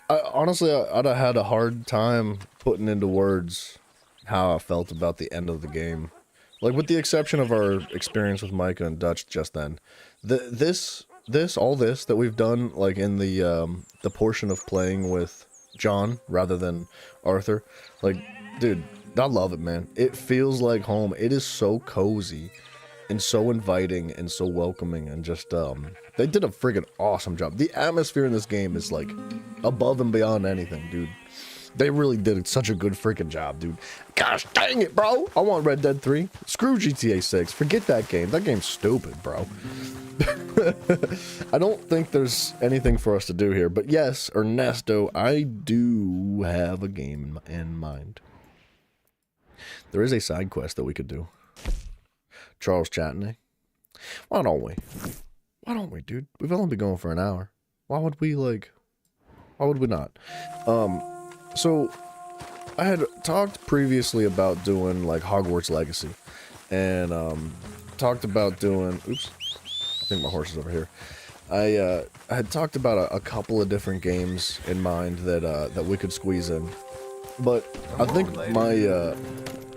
Honestly, I'd have had a hard time putting into words how I felt about the end of the game. Like, with the exception of our experience with Micah and Dutch just then. All this that we've done, like, in the portion of playing with John rather than Arthur. Like, dude, I love it, man. It feels like home. It is so cozy and so inviting and so welcoming, and just they did a friggin' awesome job. The atmosphere in this game is like above and beyond anything, dude. They really did such a good freaking job, dude. Gosh dang it, bro. I want Red Dead 3. Screw GTA 6. Forget that game. That game's stupid, bro. I don't think there's anything for us to do here, but yes, Ernesto, I do have a game in mind. There is a side quest that we could do. Charles Chatney. Why don't we? Why don't we, dude? We've only been going for an hour. Why would we not? So I had talked previously about doing like Hogwarts Legacy, and talked about doing, oops, I think my horse is over here. I had talked about a couple of different games in mind that we could squeeze in, but I think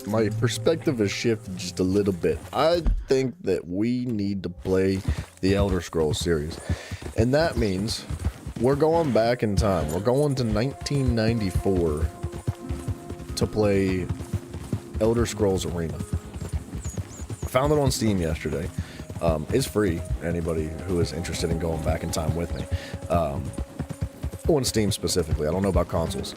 my perspective has shifted just a little bit. I think that we need to play the Elder Scrolls series, and that means we're going back in time. We're going to 1994 to play Elder Scrolls Arena. I found it on Steam yesterday. It's free. Anybody who is interested in going back in time with me. On Steam specifically. I don't know about consoles.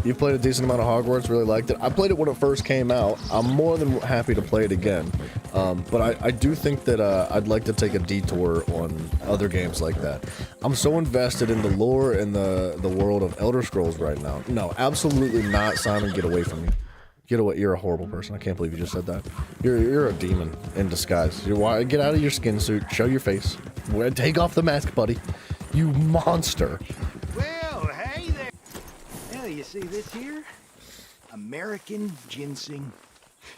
You've played a decent amount of Hogwarts, really liked it. I played it when it first came out. I'm more than happy to play it again. But I do think that I'd like to take a detour on other games like that. I'm so invested in the lore and the world of Elder Scrolls right now. No, absolutely not, Simon. Get away from me. Get away. You're a horrible person. I can't believe you just said that. You're a demon in disguise. Get out of your skin suit. Show your face. Take off the mask, buddy. You monster.
Well, hey there. Well, you see this here? American ginseng.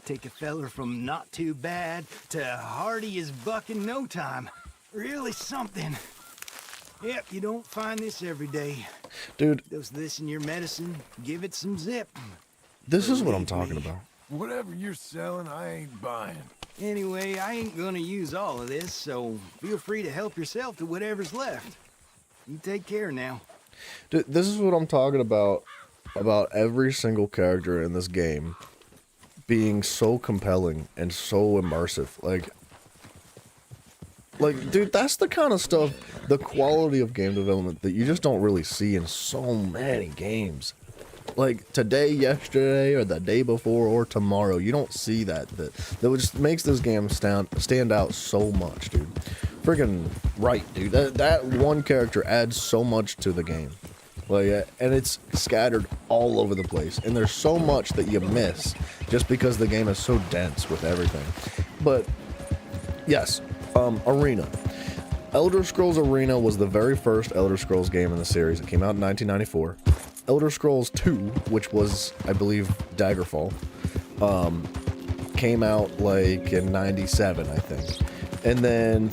Take a feller from not too bad to hardy as buck in no time. Really something. Yep, you don't find this every day.
Dude.
Dose this in your medicine, give it some zip.
This is what I'm talking about.
Whatever you're selling, I ain't buying.
Anyway, I ain't gonna use all of this, so feel free to help yourself to whatever's left. You take care now.
Dude, this is what I'm talking about every single character in this game being so compelling and so immersive. Like, dude, that's the kind of stuff, the quality of game development that you just don't really see in so many games. Like today, yesterday, or the day before, or tomorrow. You don't see that just makes this game stand out so much, dude. Friggin' right, dude. That one character adds so much to the game. Like, and it's scattered all over the place. And there's so much that you miss just because the game is so dense with everything. But yes, Arena. Elder Scrolls Arena was the very first Elder Scrolls game in the series. It came out in 1994. Elder Scrolls 2, which was, I believe, Daggerfall, came out like in 97, I think. And then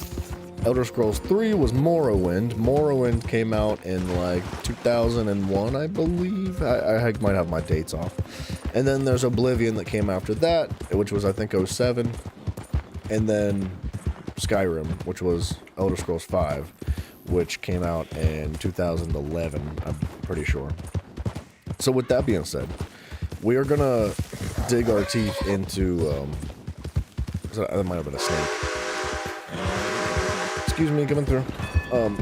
Elder Scrolls 3 was Morrowind. Morrowind came out in like 2001, I believe. I might have my dates off. And then there's Oblivion that came after that, which was, I think, 07. And then Skyrim, which was Elder Scrolls 5, which came out in 2011, I'm pretty sure. So with that being said, we are gonna dig our teeth into, that might have been a snake. excuse me, coming through.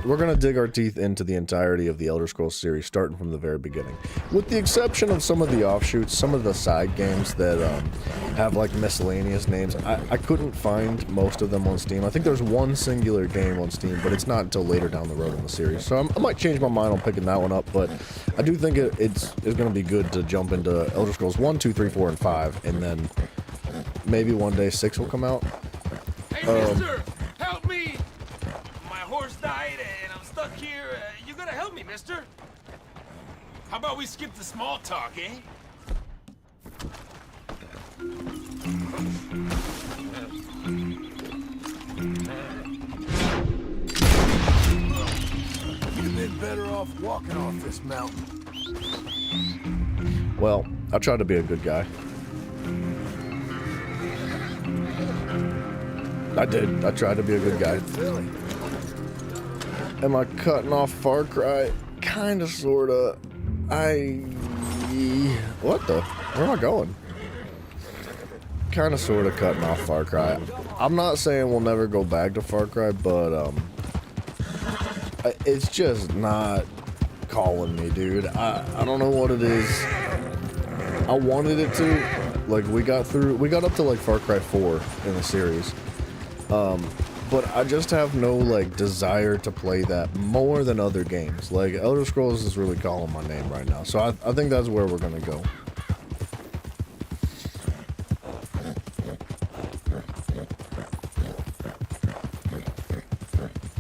We're gonna dig our teeth into the entirety of the Elder Scrolls series, starting from the very beginning. With the exception of some of the offshoots, some of the side games that have like miscellaneous names. I couldn't find most of them on Steam. I think there's one singular game on Steam, but it's not until later down the road in the series. So I might change my mind on picking that one up, but I do think it's gonna be good to jump into Elder Scrolls 1, 2, 3, 4, and 5, and then maybe one day 6 will come out.
Hey, mister! Help me! My horse died and I'm stuck here. You gotta help me, mister. How about we skip the small talk, eh?
You'd have been better off walking off this mountain.
Well, I tried to be a good guy. I did. I tried to be a good guy. Am I cutting off Far Cry? Kinda, sorta. What the? Where am I going? Kinda, sorta cutting off Far Cry. I'm not saying we'll never go back to Far Cry, but, it's just not calling me, dude. I don't know what it is. I wanted it to. Like, we got up to, like, Far Cry 4 in the series. But I just have no, like, desire to play that more than other games. Like, Elder Scrolls is really calling my name right now. So I think that's where we're gonna go.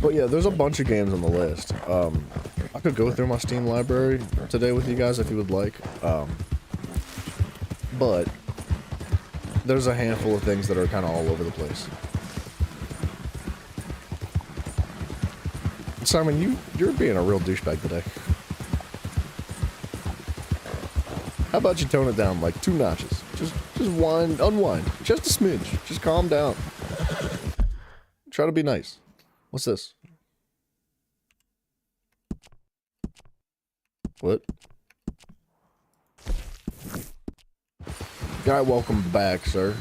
But yeah, there's a bunch of games on the list. I could go through my Steam library today with you guys if you would like. But there's a handful of things that are kind of all over the place. Simon, you're being a real douchebag today. How about you tone it down like 2 notches? Just unwind, just a smidge. Just calm down. Try to be nice. What's this? What? Guy, welcome back, sir.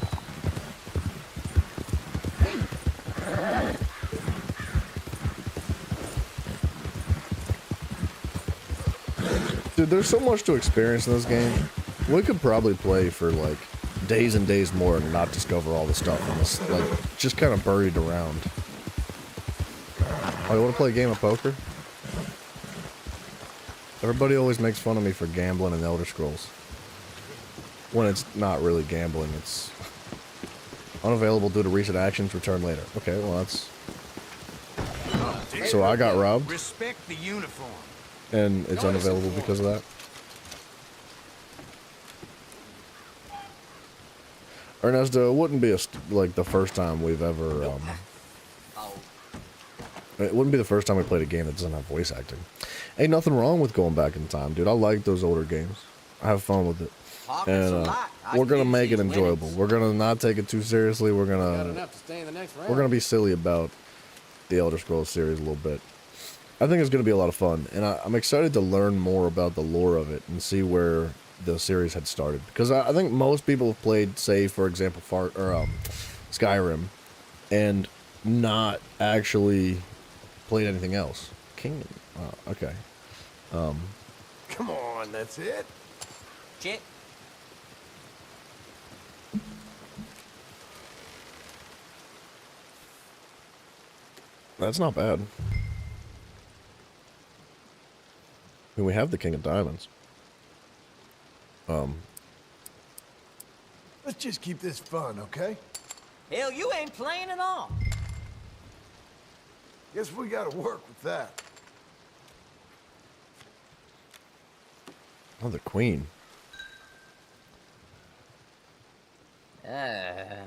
Dude, there's so much to experience in this game. We could probably play for like days and days more and not discover all the stuff in this, like, just kind of buried around. Oh, you want to play a game of poker? Everybody always makes fun of me for gambling in Elder Scrolls. When it's not really gambling, it's unavailable due to recent actions, return later. Okay, well that's... So I got robbed?
Respect the uniform.
And it's unavailable because of that? Ernesto, it wouldn't be like the first time we've ever, it wouldn't be the first time we played a game that doesn't have voice acting. Ain't nothing wrong with going back in time, dude. I like those older games. I have fun with it. And we're gonna make it enjoyable. We're gonna not take it too seriously. We're gonna be silly about the Elder Scrolls series a little bit. I think it's gonna be a lot of fun, and I'm excited to learn more about the lore of it and see where the series had started. Because I think most people have played, say, for example, Skyrim, and not actually played anything else. Kingdom. Oh, okay.
Come on, that's it.
Check.
That's not bad. I mean, we have the King of Diamonds.
Let's just keep this fun, okay?
Hell, you ain't playing at all.
Guess we gotta work with that.
Oh, the Queen. Yeah.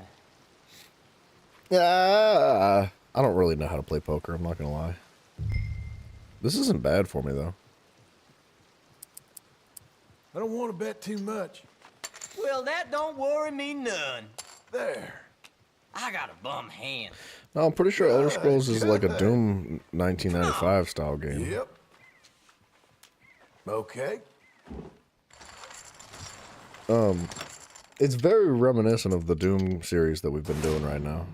I don't really know how to play poker, I'm not gonna lie. This isn't bad for me, though.
I don't want to bet too much.
Well, that don't worry me none.
There.
I got a bum hand.
No, I'm pretty sure Elder Scrolls is like a Doom 1995 style game.
Yep. Okay.
It's very reminiscent of the Doom series that we've been doing right now.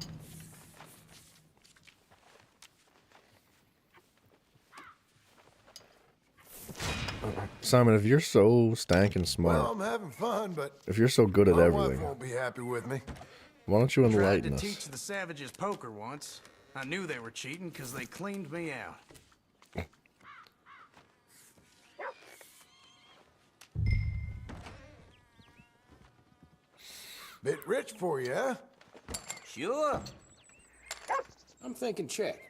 Simon, if you're so stank and smart,
Well, I'm having fun, but
if you're so good at
my
everything,
wife won't be happy with me.
why don't you
Tried to
enlighten us?
teach the savages poker once. I knew they were cheating because they cleaned me out.
Bit rich for you, huh?
Sure.
I'm thinking check.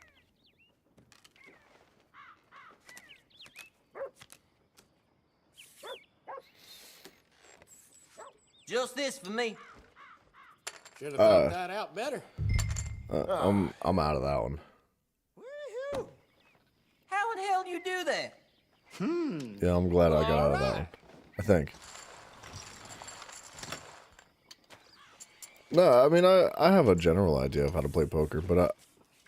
Just this for me.
Should have thought that out better.
I'm out of that one.
Woohoo! How in hell do you do that?
Yeah, I'm glad I got out of that one. I think. No, I mean I have a general idea of how to play poker, but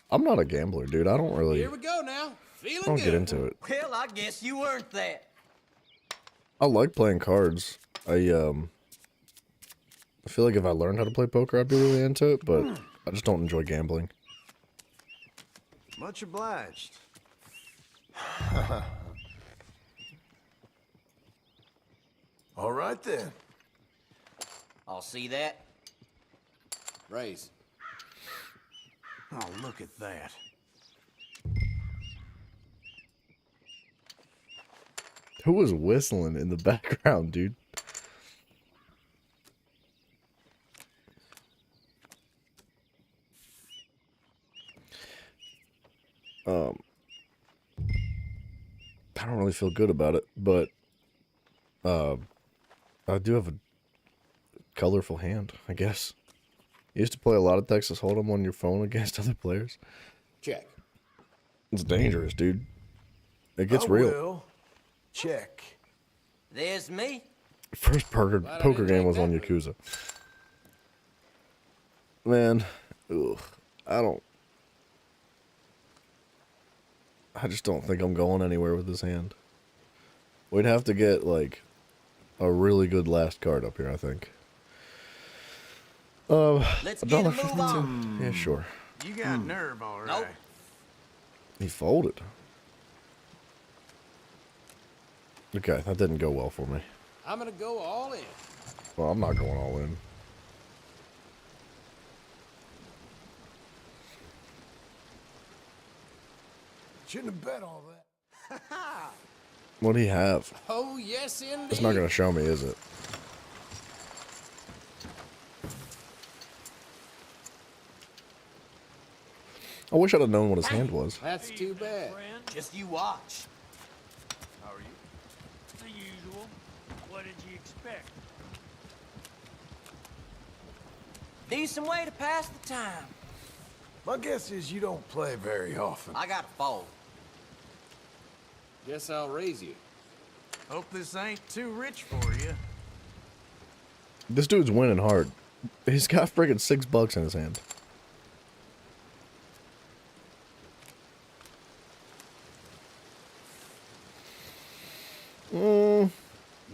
I'm not a gambler, dude. I don't really.
Here we go now.
I
Feeling
don't
good.
get into it.
Well, I guess you earned that.
I like playing cards. I feel like if I learned how to play poker, I'd be really into it, but I just don't enjoy gambling.
Much obliged.
All right then.
I'll see that.
Raise.
Oh, look at that.
Who was whistling in the background, dude? I don't really feel good about it, but I do have a colorful hand, I guess. You used to play a lot of Texas Hold'em on your phone against other players.
Check.
It's dangerous, dude. It gets
I
real.
will. Check.
There's me.
First poker
didn't
game
make
was on
that
Yakuza. Man, ugh, I just don't think I'm going anywhere with this hand. We'd have to get, like, a really good last card up here, I think.
Let's get a move
$1.52.
on.
Yeah, sure.
You got nerve, all right.
Nope.
He folded. Okay, that didn't go well for me.
I'm gonna go all in.
Well, I'm not going all in.
Shouldn't have bet all that.
What do you have?
Oh, yes, indeed.
It's not going to show me, is it? I wish I'd have known what his hand was.
That's too bad.
Just you watch.
How are you? The usual. What did you expect?
Decent way to pass the time.
My guess is you don't play very often.
I got a fold.
Guess I'll raise you.
Hope this ain't too rich for you.
This dude's winning hard. He's got friggin' $6 in his hand.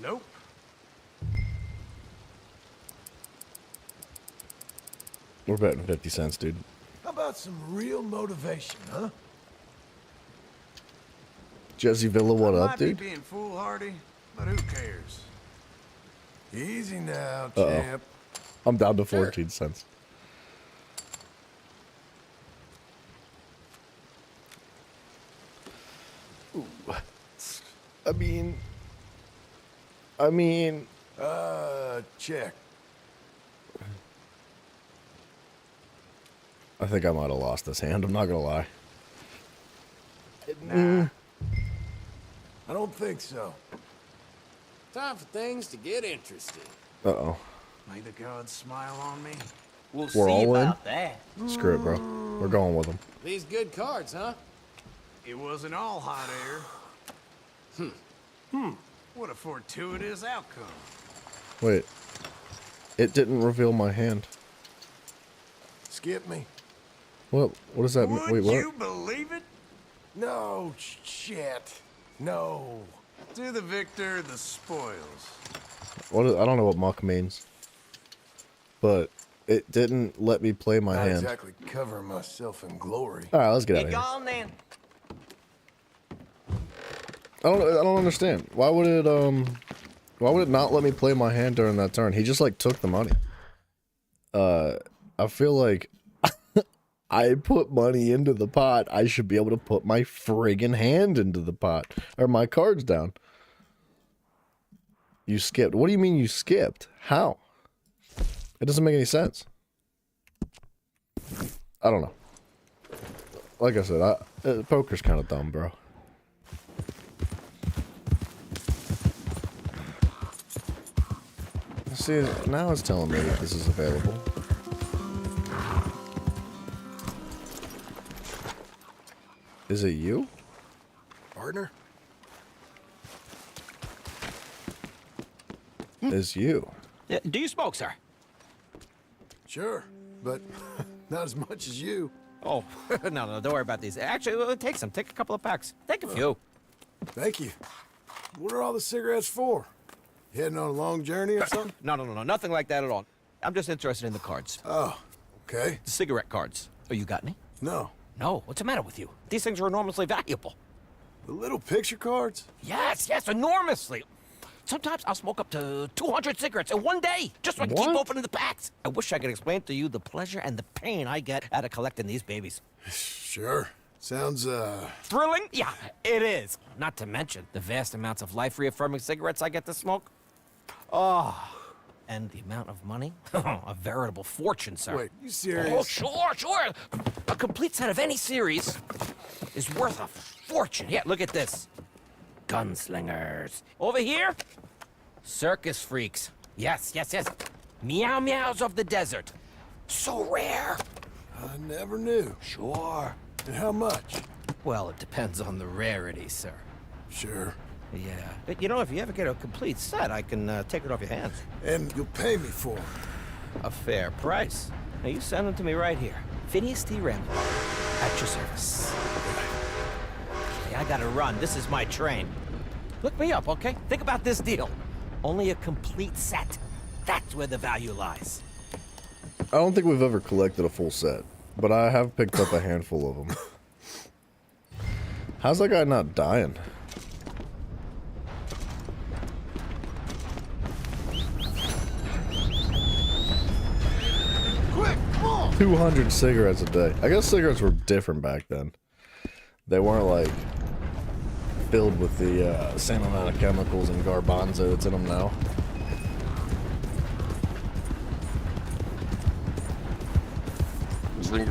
Nope.
We're betting 50 cents, dude.
How about some real motivation, huh?
Jesse Villa, what
I
up,
might
dude?
be being foolhardy, but who cares?
Easy now,
Uh-oh.
champ.
I'm down to 14 cents. Ooh. I mean...
Check.
I think I might have lost this hand, I'm not gonna lie.
Nah.
I don't think so.
Time for things to get interesting.
Uh-oh.
May the gods smile on me.
We'll
We're
see
all in?
about that.
Screw it, bro. We're going with him.
These good cards, huh?
It wasn't all hot air. What a fortuitous outcome.
Wait. It didn't reveal my hand.
Skip me.
What does that mean?
Would
Wait, what?
you believe it?
No, shit. No.
To the victor, the spoils.
I don't know what muck means. But it didn't let me play my
Not
hand.
exactly covering myself in glory.
Alright, let's get out
Get
of here.
gone then.
don't understand. Why would it not let me play my hand during that turn? He just like took the money. I feel like I put money into the pot. I should be able to put my friggin' hand into the pot. Or my cards down. You skipped. What do you mean you skipped? How? It doesn't make any sense. I don't know. Like I said, poker's kind of dumb, bro. See, now it's telling me that this is available. Is it you?
Partner?
It's you.
Do you smoke, sir?
Sure, but not as much as you.
Oh, no, don't worry about these. Actually, take some. Take a couple of packs. Take a few.
Thank you. What are all the cigarettes for? You heading on a long journey or something?
No, nothing like that at all. I'm just interested in the cards.
Oh, okay.
The cigarette cards. Oh, you got any?
No.
No, what's the matter with you? These things are enormously valuable.
The little picture cards?
Yes, enormously. Sometimes I'll smoke up to 200 cigarettes in one day, just so I can keep opening the packs. I wish I could explain to you the pleasure and the pain I get out of collecting these babies.
Sure. Sounds,
thrilling? Yeah, it is. Not to mention the vast amounts of life-reaffirming cigarettes I get to smoke. Oh, and the amount of money? A veritable fortune, sir.
Wait, you serious?
Oh, sure. A complete set of any series is worth a fortune. Yeah, look at this. Gunslingers. Over here, circus freaks. Yes. Meow meows of the desert. So rare.
I never knew.
Sure.
And how much?
Well, it depends on the rarity, sir.
Sure.
Yeah. But, you know, if you ever get a complete set, I can take it off your hands.
And you'll pay me for it.
A fair price. Now, you send them to me right here. Phineas T. Randall. At your service. Hey, I gotta run. This is my train. Look me up, okay? Think about this deal. Only a complete set. That's where the value lies.
I don't think we've ever collected a full set, but I have picked up a handful of them. How's that guy not dying?
Quick, come on!
200 cigarettes a day. I guess cigarettes were different back then. They weren't like filled with the same amount of chemicals and garbanzo that's in them now.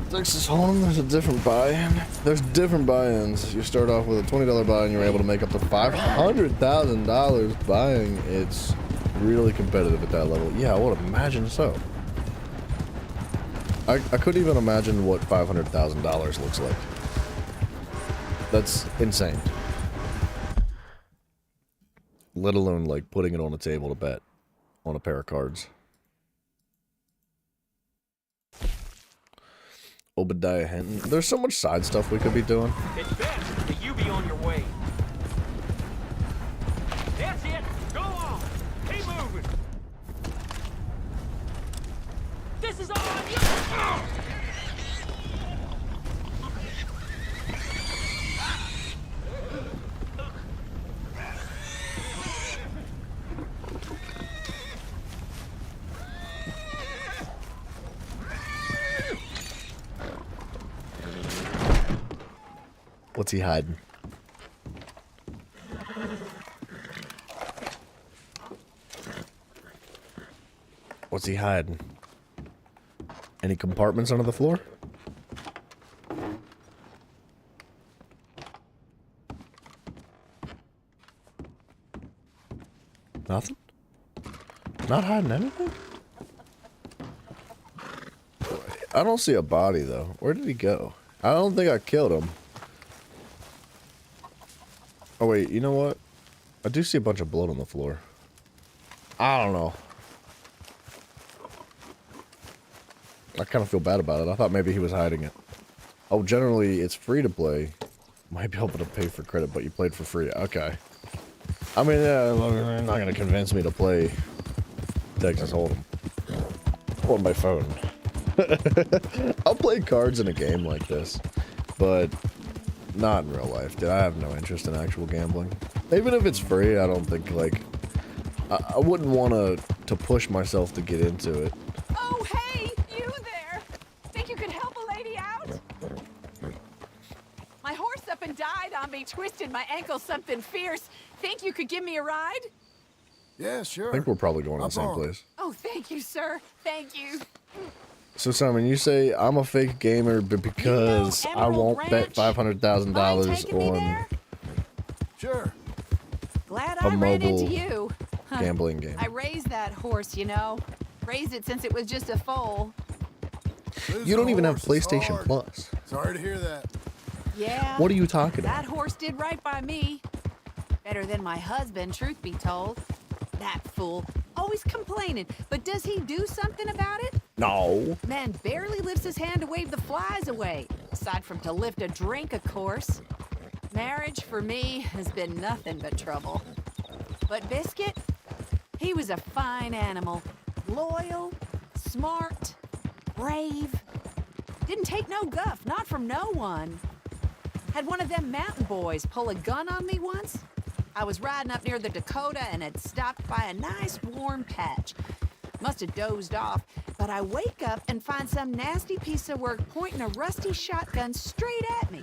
Texas Hold'em, there's a different buy-in. There's different buy-ins. You start off with a $20 buy and you're able to make up to $500,000 buying. It's really competitive at that level. Yeah, I would imagine so. I couldn't even imagine what $500,000 looks like. That's insane. Let alone like putting it on a table to bet on a pair of cards. Obadiah Hinton. There's so much side stuff we could be doing.
It's best that you be on your way. That's it. Go on. Keep moving. This is all on you.
What's he hiding? What's he hiding? Any compartments under the floor? Nothing? Not hiding anything? I don't see a body though. Where did he go? I don't think I killed him. Oh wait, you know what? I do see a bunch of blood on the floor. I don't know. I kind of feel bad about it. I thought maybe he was hiding it. Oh, generally it's free to play. Might be able to pay for credit, but you played for free. Okay. I mean, you're not going to convince me to play Texas Hold'em on my phone. I'll play cards in a game like this, but not in real life, dude. I have no interest in actual gambling. Even if it's free, I don't think, like, I wouldn't want to push myself to get into it.
Oh, hey, you there. Think you could help a lady out? My horse up and died on me, twisted my ankle something fierce. Think you could give me a ride?
Yeah, sure.
I think we're probably going to the same place.
Oh, thank you, sir. Thank you.
So, Simon, you say I'm a fake gamer, but because I won't bet $500,000 on
Sure.
Glad
a
I ran into
mobile
you.
gambling game.
I raised that horse, you know. Raised it since it was just a foal.
You don't even have PlayStation Plus.
Sorry to hear that.
Yeah.
What are you talking about?
That horse did right by me. Better than my husband, truth be told. That fool. Always complaining. But does he do something about it?
No.
Man barely lifts his hand to wave the flies away. Aside from to lift a drink, of course. Marriage, for me, has been nothing but trouble. But Biscuit, he was a fine animal. Loyal, smart, brave. Didn't take no guff, not from no one. Had one of them mountain boys pull a gun on me once. I was riding up near the Dakota and had stopped by a nice warm patch. Must have dozed off, but I wake up and find some nasty piece of work pointing a rusty shotgun straight at me.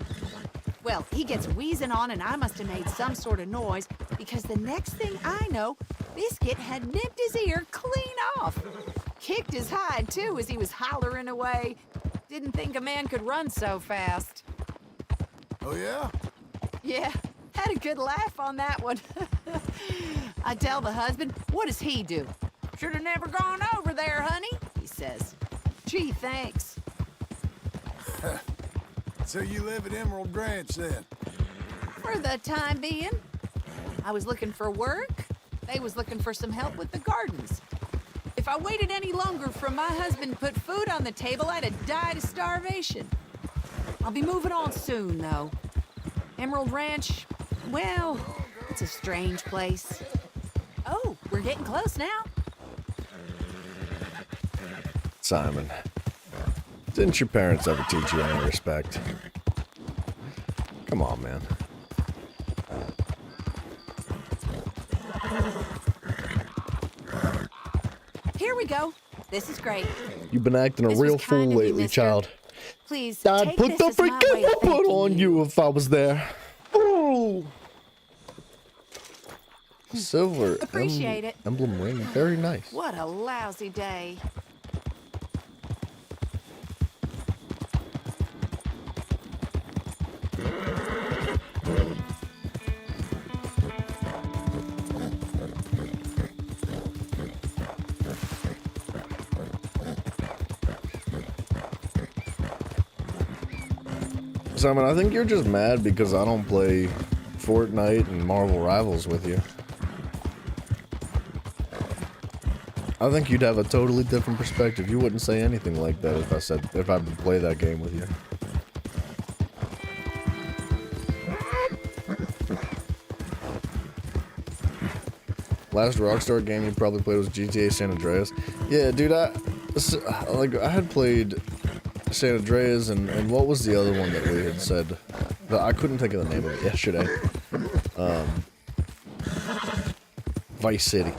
Well, he gets wheezing on and I must have made some sort of noise because the next thing I know, Biscuit had nipped his ear clean off. Kicked his hide, too, as he was hollering away. Didn't think a man could run so fast.
Oh, yeah?
Yeah, had a good laugh on that one. I tell the husband, what does he do? Should have never gone over there, honey, he says. Gee, thanks.
So you live at Emerald Ranch, then?
For the time being. I was looking for work. They was looking for some help with the gardens. If I waited any longer for my husband to put food on the table, I'd have died of starvation. I'll be moving on soon, though. Emerald Ranch, well, it's a strange place. Oh, we're getting close now.
Simon, didn't your parents ever teach you any respect? Come on, man.
Here we go. This is great.
You've been acting a
This
real
was
fool
kind of you,
lately,
mister.
child.
Please,
I'd
take
put
this
the
as my
freaking
way of
weapon
thanking
on you if I was there. Ooh. Silver
Appreciate it.
emblem ring, very nice.
What a lousy day.
Simon, I think you're just mad because I don't play Fortnite and Marvel Rivals with you. I think you'd have a totally different perspective. You wouldn't say anything like that if I would play that game with you. Last Rockstar game you probably played was GTA San Andreas. Yeah, dude, I had played San Andreas and what was the other one that we had said? I couldn't think of the name of it yesterday. Vice City.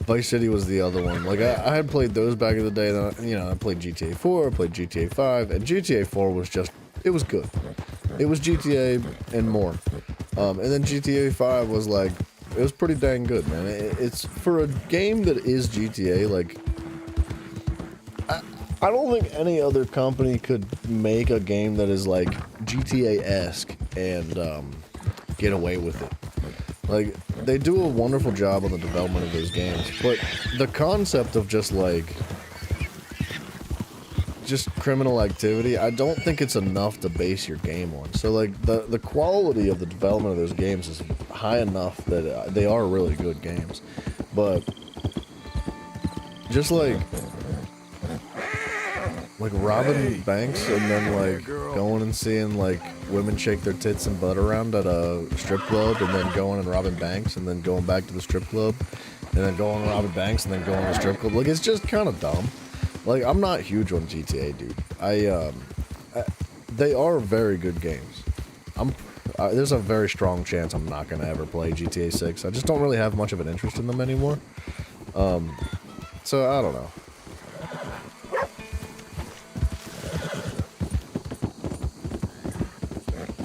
Vice City was the other one. Like, I had played those back in the day. Then, I played GTA 4, I played GTA 5, and GTA 4 was just, it was good. It was GTA and more. And then GTA 5 was like, it was pretty dang good, man. It's, for a game that is GTA, like, I don't think any other company could make a game that is, like, GTA-esque and get away with it. Like, they do a wonderful job on the development of those games, but the concept of just criminal activity, I don't think it's enough to base your game on. So, like, the quality of the development of those games is high enough that they are really good games. But, just like robbing banks and then, like, going and seeing, like, women shake their tits and butt around at a strip club and then going and robbing banks and then going back to the strip club and then going and robbing banks and then going to the strip club. Like, it's just kind of dumb. Like, I'm not huge on GTA, dude. They are very good games. there's a very strong chance I'm not gonna ever play GTA 6. I just don't really have much of an interest in them anymore. So I don't know.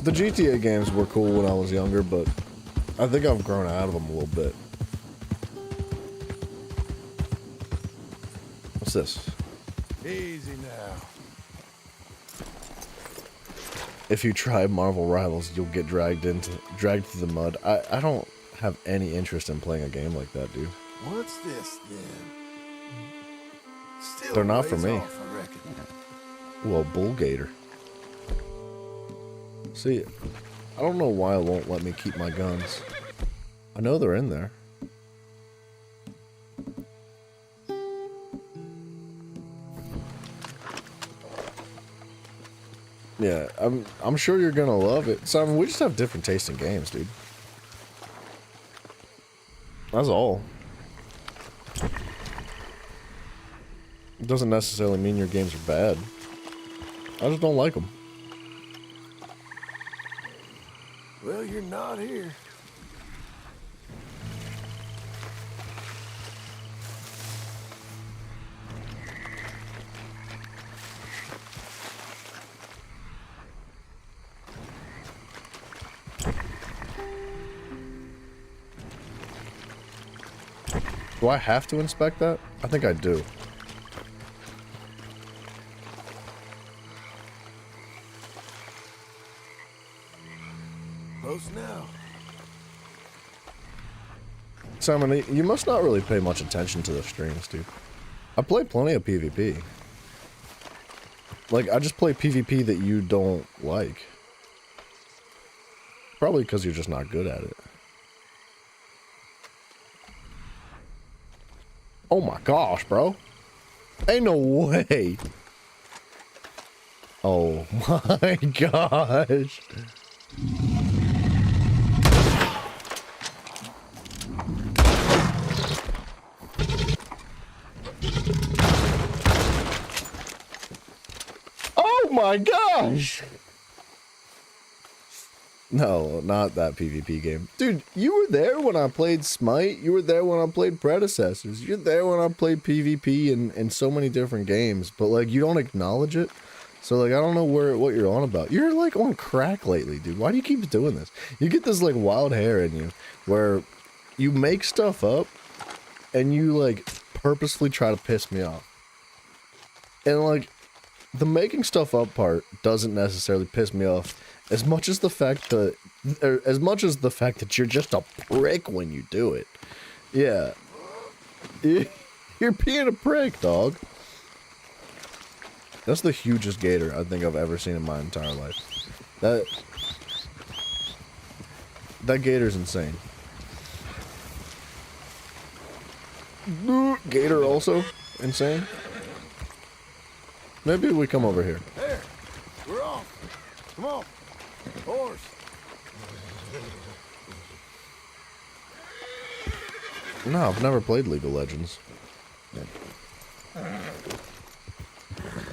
The GTA games were cool when I was younger, but I think I've grown out of them a little bit. What's this?
Easy now.
If you try Marvel Rivals, you'll get dragged through the mud. I don't have any interest in playing a game like that, dude.
What's this then? Still
They're not for
ways
me.
off, I reckon.
Ooh, a bull gator. See, I don't know why it won't let me keep my guns. I know they're in there. Yeah, I'm sure you're gonna love it. Simon, we just have different taste in games, dude. That's all. It doesn't necessarily mean your games are bad. I just don't like them.
Well, you're not here.
Do I have to inspect that? I think I do.
Close now.
Simon, you must not really pay much attention to the streams, dude. I play plenty of PvP. Like, I just play PvP that you don't like. Probably because you're just not good at it. Oh my gosh, bro. Ain't no way. Oh my gosh. Oh my gosh. No, not that PvP game. Dude, you were there when I played Smite. You were there when I played Predecessors. You're there when I played PvP in so many different games. But, like, you don't acknowledge it. So, like, I don't know what you're on about. You're, like, on crack lately, dude. Why do you keep doing this? You get this, like, wild hair in you where you make stuff up and you, like, purposefully try to piss me off. And, like, the making stuff up part doesn't necessarily piss me off. As much as the fact that you're just a prick when you do it. Yeah. You're being a prick, dog. That's the hugest gator I think I've ever seen in my entire life. That gator's insane. Gator also insane. Maybe we come over here.
There, we're off. Come on. Horse.
No, I've never played League of Legends.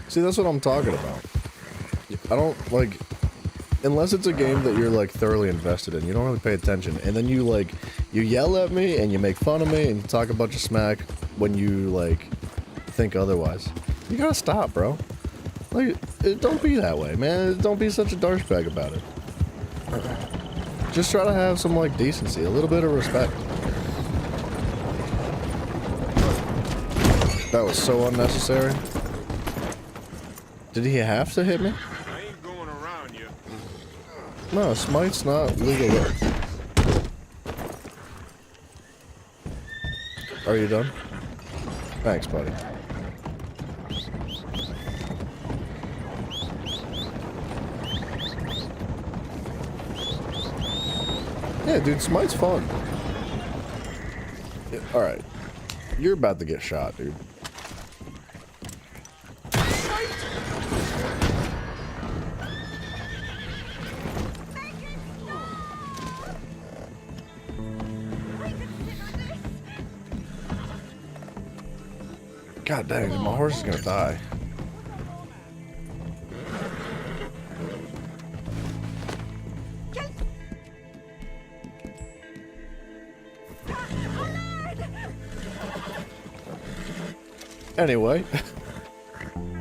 See, that's what I'm talking about. I don't, like, unless it's a game that you're, like, thoroughly invested in, you don't really pay attention. And then you yell at me and you make fun of me and you talk a bunch of smack when you, like, think otherwise. You gotta stop, bro. Like, don't be that way, man. Don't be such a douchebag about it. Just try to have some, like, decency, a little bit of respect. That was so unnecessary. Did he have to hit me?
I ain't going around you.
No, Smite's not legal. Are you done? Thanks, buddy. Yeah, dude, Smite's fun. Yeah, alright. You're about to get shot, dude. God dang, my horse is gonna die. Anyway.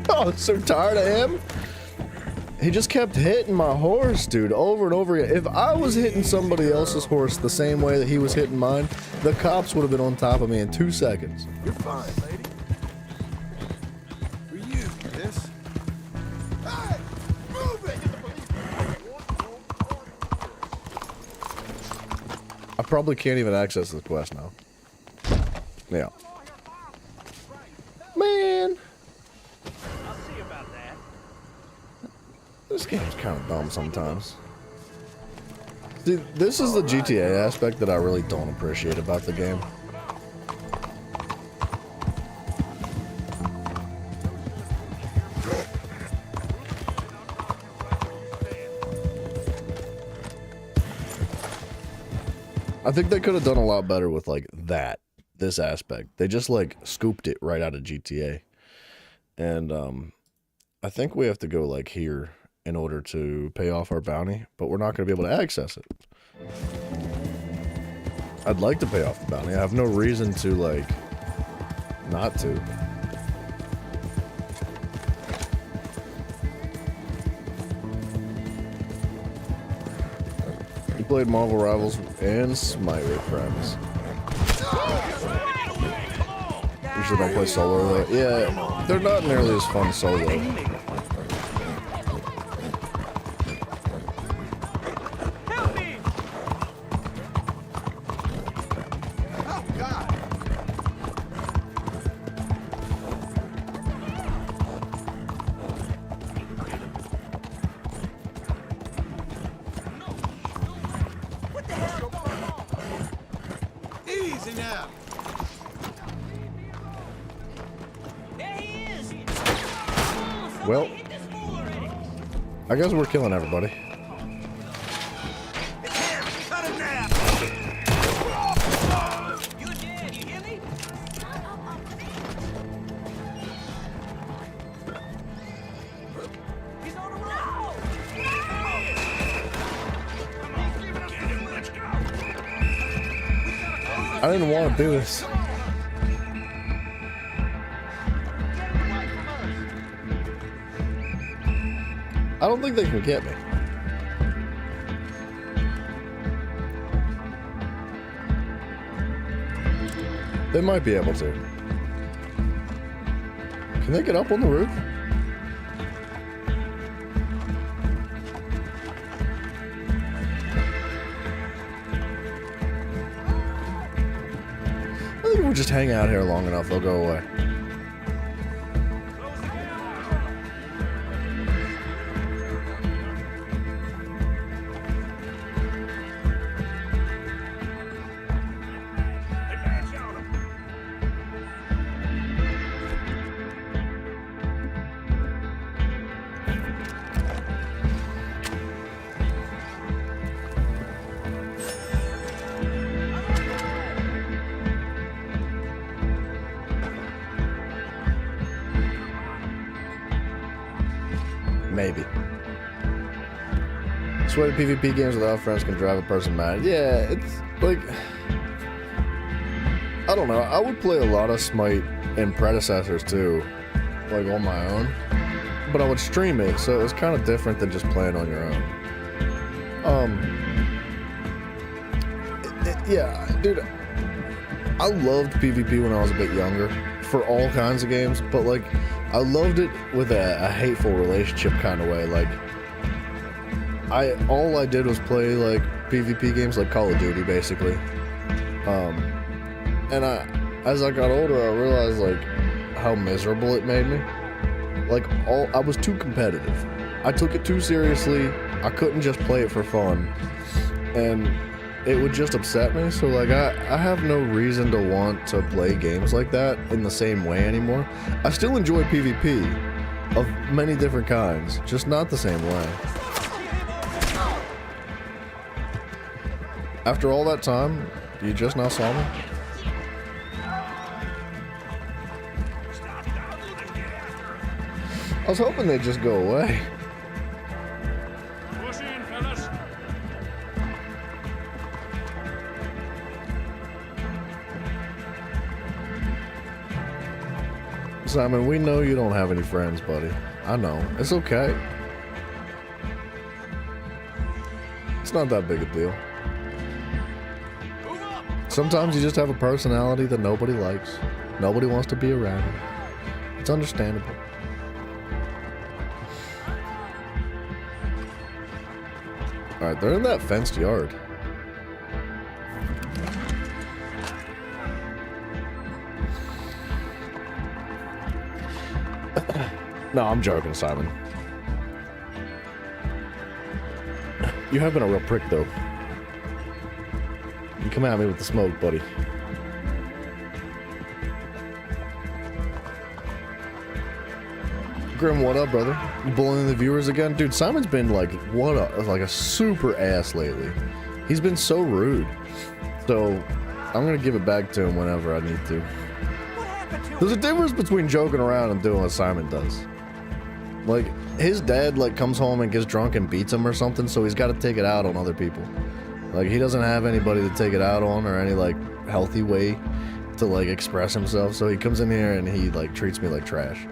Oh, I'm so tired of him. He just kept hitting my horse, dude, over and over again. If I was hitting somebody else's horse the same way that he was hitting mine, the cops would have been on top of me in 2 seconds.
You're fine, lady. For you, this. Hey! Move it!
I probably can't even access the quest now. Yeah. Man!
I'll see about that.
This game's kind of dumb sometimes. See, this is the GTA aspect that I really don't appreciate about the game. I think they could have done a lot better with like this aspect. They just like scooped it right out of GTA. And I think we have to go like here in order to pay off our bounty, but we're not going to be able to access it. I'd like to pay off the bounty. I have no reason to like not to. You played Marvel Rivals and Smite with friends. Usually don't play solo though. Yeah, they're not nearly as fun solo.
Easy now.
Well, I guess we're killing everybody. I didn't want to do this. I don't think they can get me. They might be able to. Can they get up on the roof? I think if we just hang out here long enough, they'll go away. Maybe. Sweaty PvP games without friends can drive a person mad. Yeah, it's like, I don't know. I would play a lot of Smite and predecessors too, like on my own. But I would stream it, so it was kind of different than just playing on your own. Yeah, dude, I loved PvP when I was a bit younger for all kinds of games, but like, I loved it with a hateful relationship kind of way. Like, all I did was play like PvP games like Call of Duty, basically. And as I got older, I realized like how miserable it made me. Like, I was too competitive. I took it too seriously. I couldn't just play it for fun, and it would just upset me. So like, I have no reason to want to play games like that in the same way anymore. I still enjoy PvP of many different kinds, just not the same way. After all that time, you just now saw me? I was hoping they'd just go away.
Push in, fellas.
Simon, we know you don't have any friends, buddy. I know. It's okay. It's not that big a deal. Sometimes you just have a personality that nobody likes. Nobody wants to be around you. It's understandable. Alright, they're in that fenced yard. No, I'm joking, Simon. You have been a real prick, though. You come at me with the smoke, buddy. Grim, what up, brother? You bullying the viewers again? Dude, Simon's been like, like a super ass lately. He's been so rude. So, I'm gonna give it back to him whenever I need to. There's a difference between joking around and doing what Simon does. Like, his dad, like, comes home and gets drunk and beats him or something, so he's got to take it out on other people. Like, he doesn't have anybody to take it out on or any, like, healthy way to, like, express himself, so he comes in here and he, like, treats me like trash.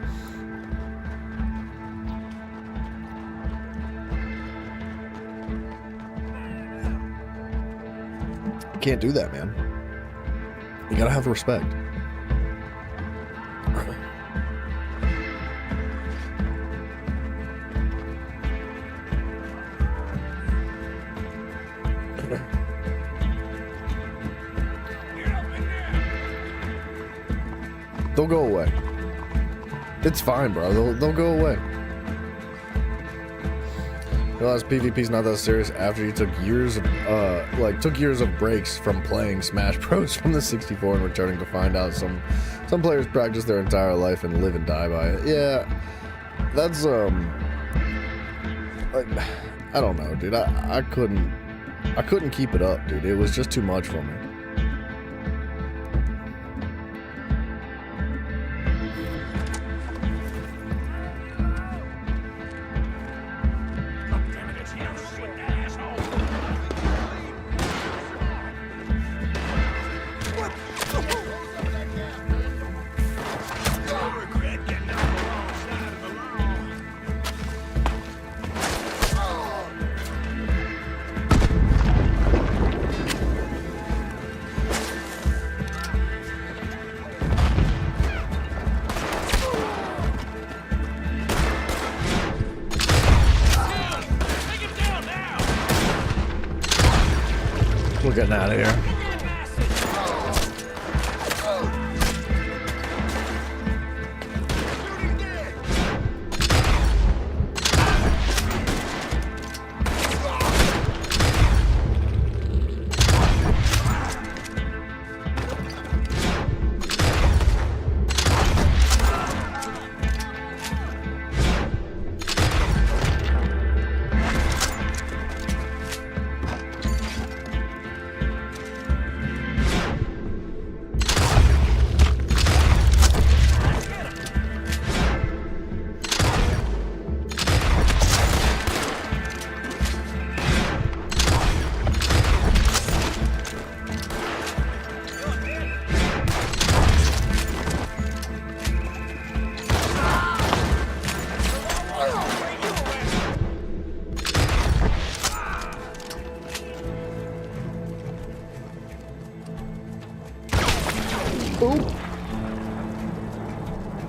You can't do that, man. You gotta have respect. They'll go away. It's fine, bro. They'll go away. Realize PvP's not that serious after you took years of breaks from playing Smash Bros from the 64 and returning to find out some players practice their entire life and live and die by it. Yeah, that's like, I don't know, dude. I couldn't keep it up, dude. It was just too much for me. We're getting out of here.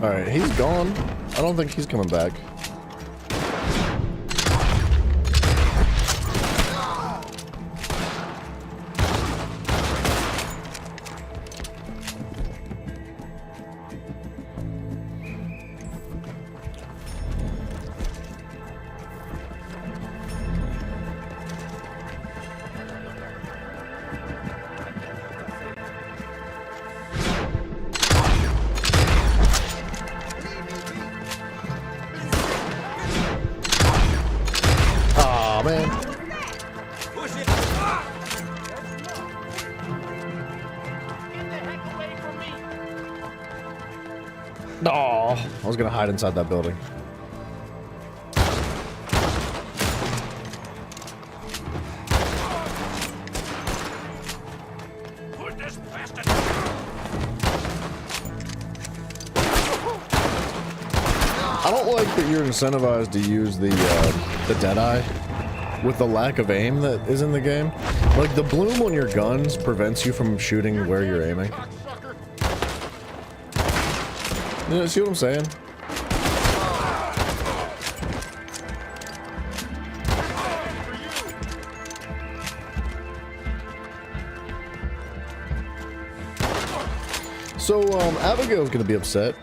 Alright, he's gone. I don't think he's coming back. Man. No, I was gonna hide inside that building. I don't like that you're incentivized to use the Deadeye with the lack of aim that is in the game. Like, the bloom on your guns prevents you from shooting where you're aiming. You know, see what I'm saying? So, Abigail's gonna be upset.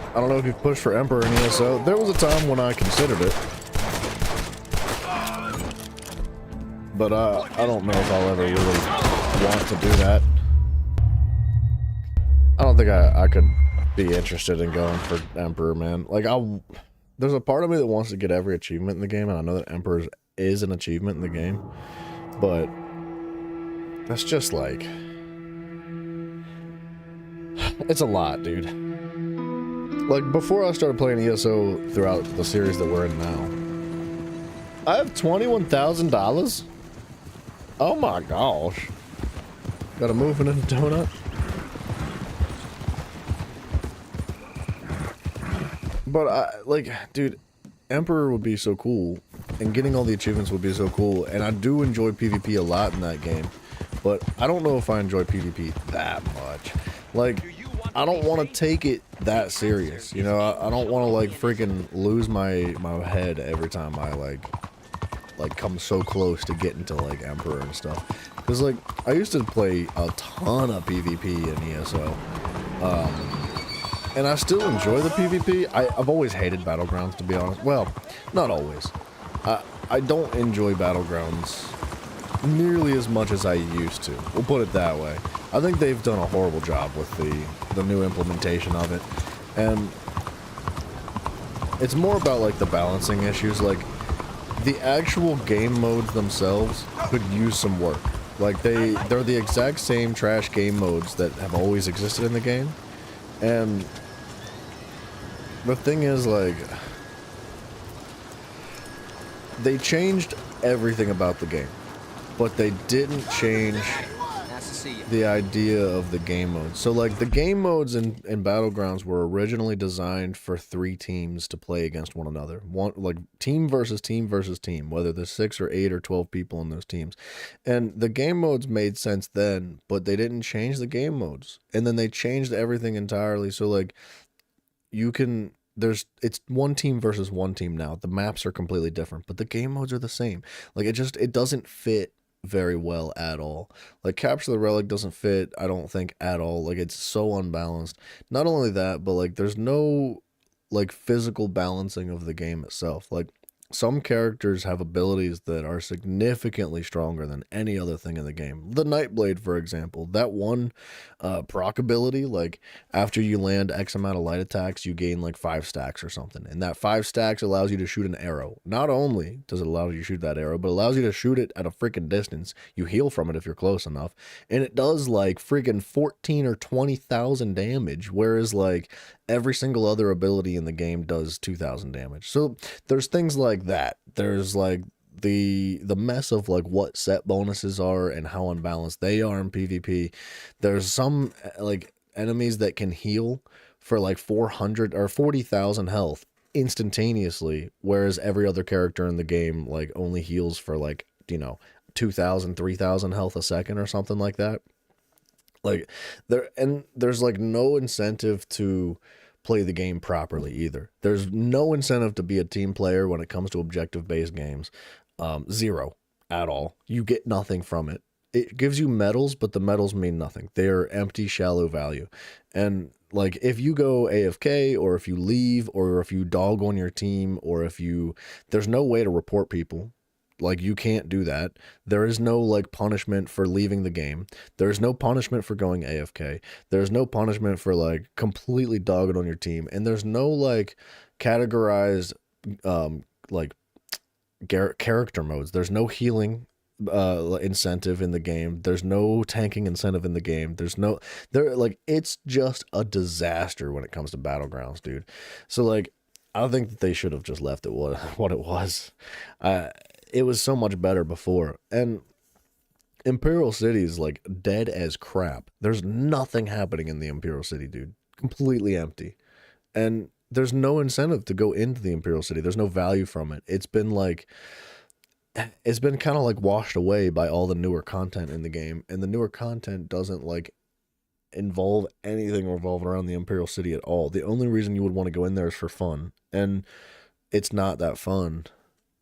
I don't know if you've pushed for Emperor in ESO. There was a time when I considered it. But I don't know if I'll ever really want to do that. I don't think I could be interested in going for Emperor, man. Like, there's a part of me that wants to get every achievement in the game, and I know that Emperor is an achievement in the game. But that's just like... it's a lot, dude. Like, before I started playing ESO throughout the series that we're in now, I have $21,000? Oh my gosh. Gotta move it in a donut. But, like, dude, Emperor would be so cool, and getting all the achievements would be so cool, and I do enjoy PvP a lot in that game, but I don't know if I enjoy PvP that much. Like, I don't want to take it that serious, you know? I don't want to, like, freaking lose my head every time I, like come so close to getting to, like, Emperor and stuff. Because, like, I used to play a ton of PvP in ESO, and I still enjoy the PvP. I've always hated Battlegrounds, to be honest. Well, not always. I don't enjoy Battlegrounds nearly as much as I used to. We'll put it that way. I think they've done a horrible job with the new implementation of it. And it's more about, like, the balancing issues. Like, the actual game modes themselves could use some work. Like, they're the exact same trash game modes that have always existed in the game. And the thing is, like, they changed everything about the game, but they didn't change the idea of the game modes. So, like, the game modes in Battlegrounds were originally designed for 3 teams to play against one another. Like, team versus team versus team, whether there's 6 or 8 or 12 people in those teams. And the game modes made sense then, but they didn't change the game modes. And then they changed everything entirely. So, like, it's one team versus one team now. The maps are completely different, but the game modes are the same. Like, it doesn't fit very well at all. Like, Capture the Relic doesn't fit, I don't think, at all. Like, it's so unbalanced. Not only that, but, like, there's no, like, physical balancing of the game itself. Like, some characters have abilities that are significantly stronger than any other thing in the game. The Nightblade, for example, that one proc ability, like, after you land X amount of light attacks, you gain, like, 5 stacks or something. And that 5 stacks allows you to shoot an arrow. Not only does it allow you to shoot that arrow, but it allows you to shoot it at a freaking distance. You heal from it if you're close enough. And it does, like, freaking 14 or 20,000 damage, whereas, like, every single other ability in the game does 2,000 damage. So there's things like that. There's, like, the mess of, like, what set bonuses are and how unbalanced they are in PvP. There's some, like, enemies that can heal for, like, 400 or 40,000 health instantaneously, whereas every other character in the game, like, only heals for, like, you know, 2,000, 3,000 health a second or something like that. Like, there's, like, no incentive to play the game properly either. There's no incentive to be a team player when it comes to objective-based games. Zero at all. You get nothing from it. It gives you medals, but the medals mean nothing. They're empty, shallow value. And, like, if you go AFK, or if you leave, or if you dog on your team, or there's no way to report people. Like, you can't do that. There is no, like, punishment for leaving the game. There's no punishment for going AFK. There's no punishment for, like, completely dogging on your team. And there's no, like, categorized, like, character modes. There's no healing incentive in the game. There's no tanking incentive in the game. It's just a disaster when it comes to Battlegrounds, dude. So, like, I think that they should have just left it what it was. It was so much better before. And Imperial City is like dead as crap. There's nothing happening in the Imperial City, dude. Completely empty. And there's no incentive to go into the Imperial City. There's no value from it. It's been kind of like washed away by all the newer content in the game. And the newer content doesn't like involve anything revolving around the Imperial City at all. The only reason you would want to go in there is for fun. And it's not that fun.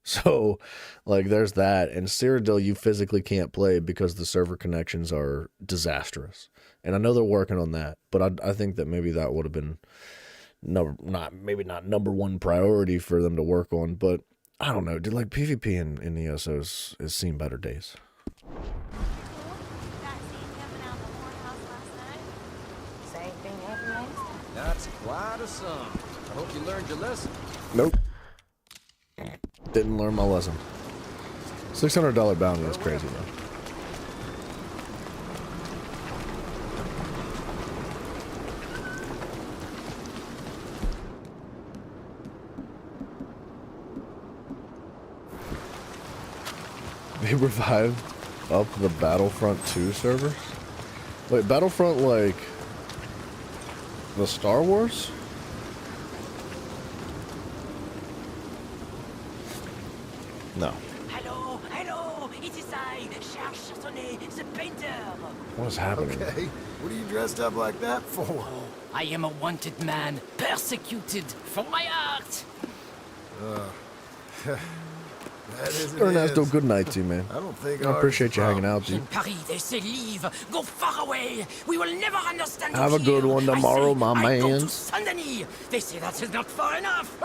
So, like, there's that. And Cyrodiil, you physically can't play because the server connections are disastrous. And I know they're working on that, but I think that maybe that would have been not number one priority for them to work on. But I don't know, dude. Like, PvP in ESO has seen better days.
Same thing happened last time.
That's quite a song. I hope you learned your lesson.
Nope. Didn't learn my lesson. $600 bounty is crazy, though. They revived up the Battlefront 2 servers? Wait, Battlefront like the Star Wars? No.
Hello, it is I, Charles Chardonnay, the painter.
What is happening?
Okay, what are you dressed up like that for?
Oh, I am a wanted man, persecuted for my art.
That is
Ernesto, good night to you, man.
I don't think
I appreciate you hanging out,
In
dude.
Paris, they say leave, go far away. We will never understand
Have
you
a good
here.
one tomorrow,
I say,
my
I go
man.
to Saint-Denis. They say that is not far enough.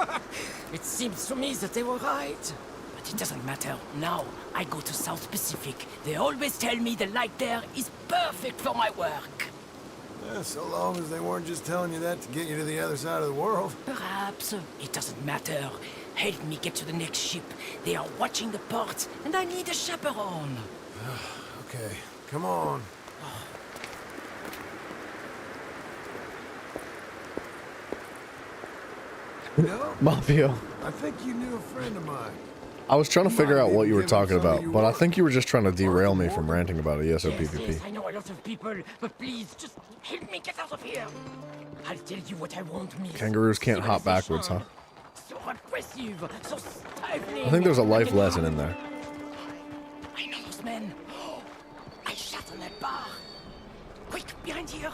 It seems to me that they were right. But it doesn't matter. Now, I go to South Pacific. They always tell me the light there is perfect for my work.
Yeah, so long as they weren't just telling you that to get you to the other side of the world.
Perhaps. It doesn't matter. Help me get to the next ship. They are watching the port, and I need a chaperone.
Okay, come on. No,
Mafia.
I think you knew a friend of mine.
I was trying to figure out what you were talking about, but I think you were just trying to derail me from ranting about ESO PvP.
Yes, I know a lot of people, but please, just help me get out of here. I'll tell you what I won't miss.
Kangaroos can't hop backwards, huh?
So oppressive, so stifling.
I think there's a life lesson in there.
I know those men. I shot on that bar. Quick, behind here.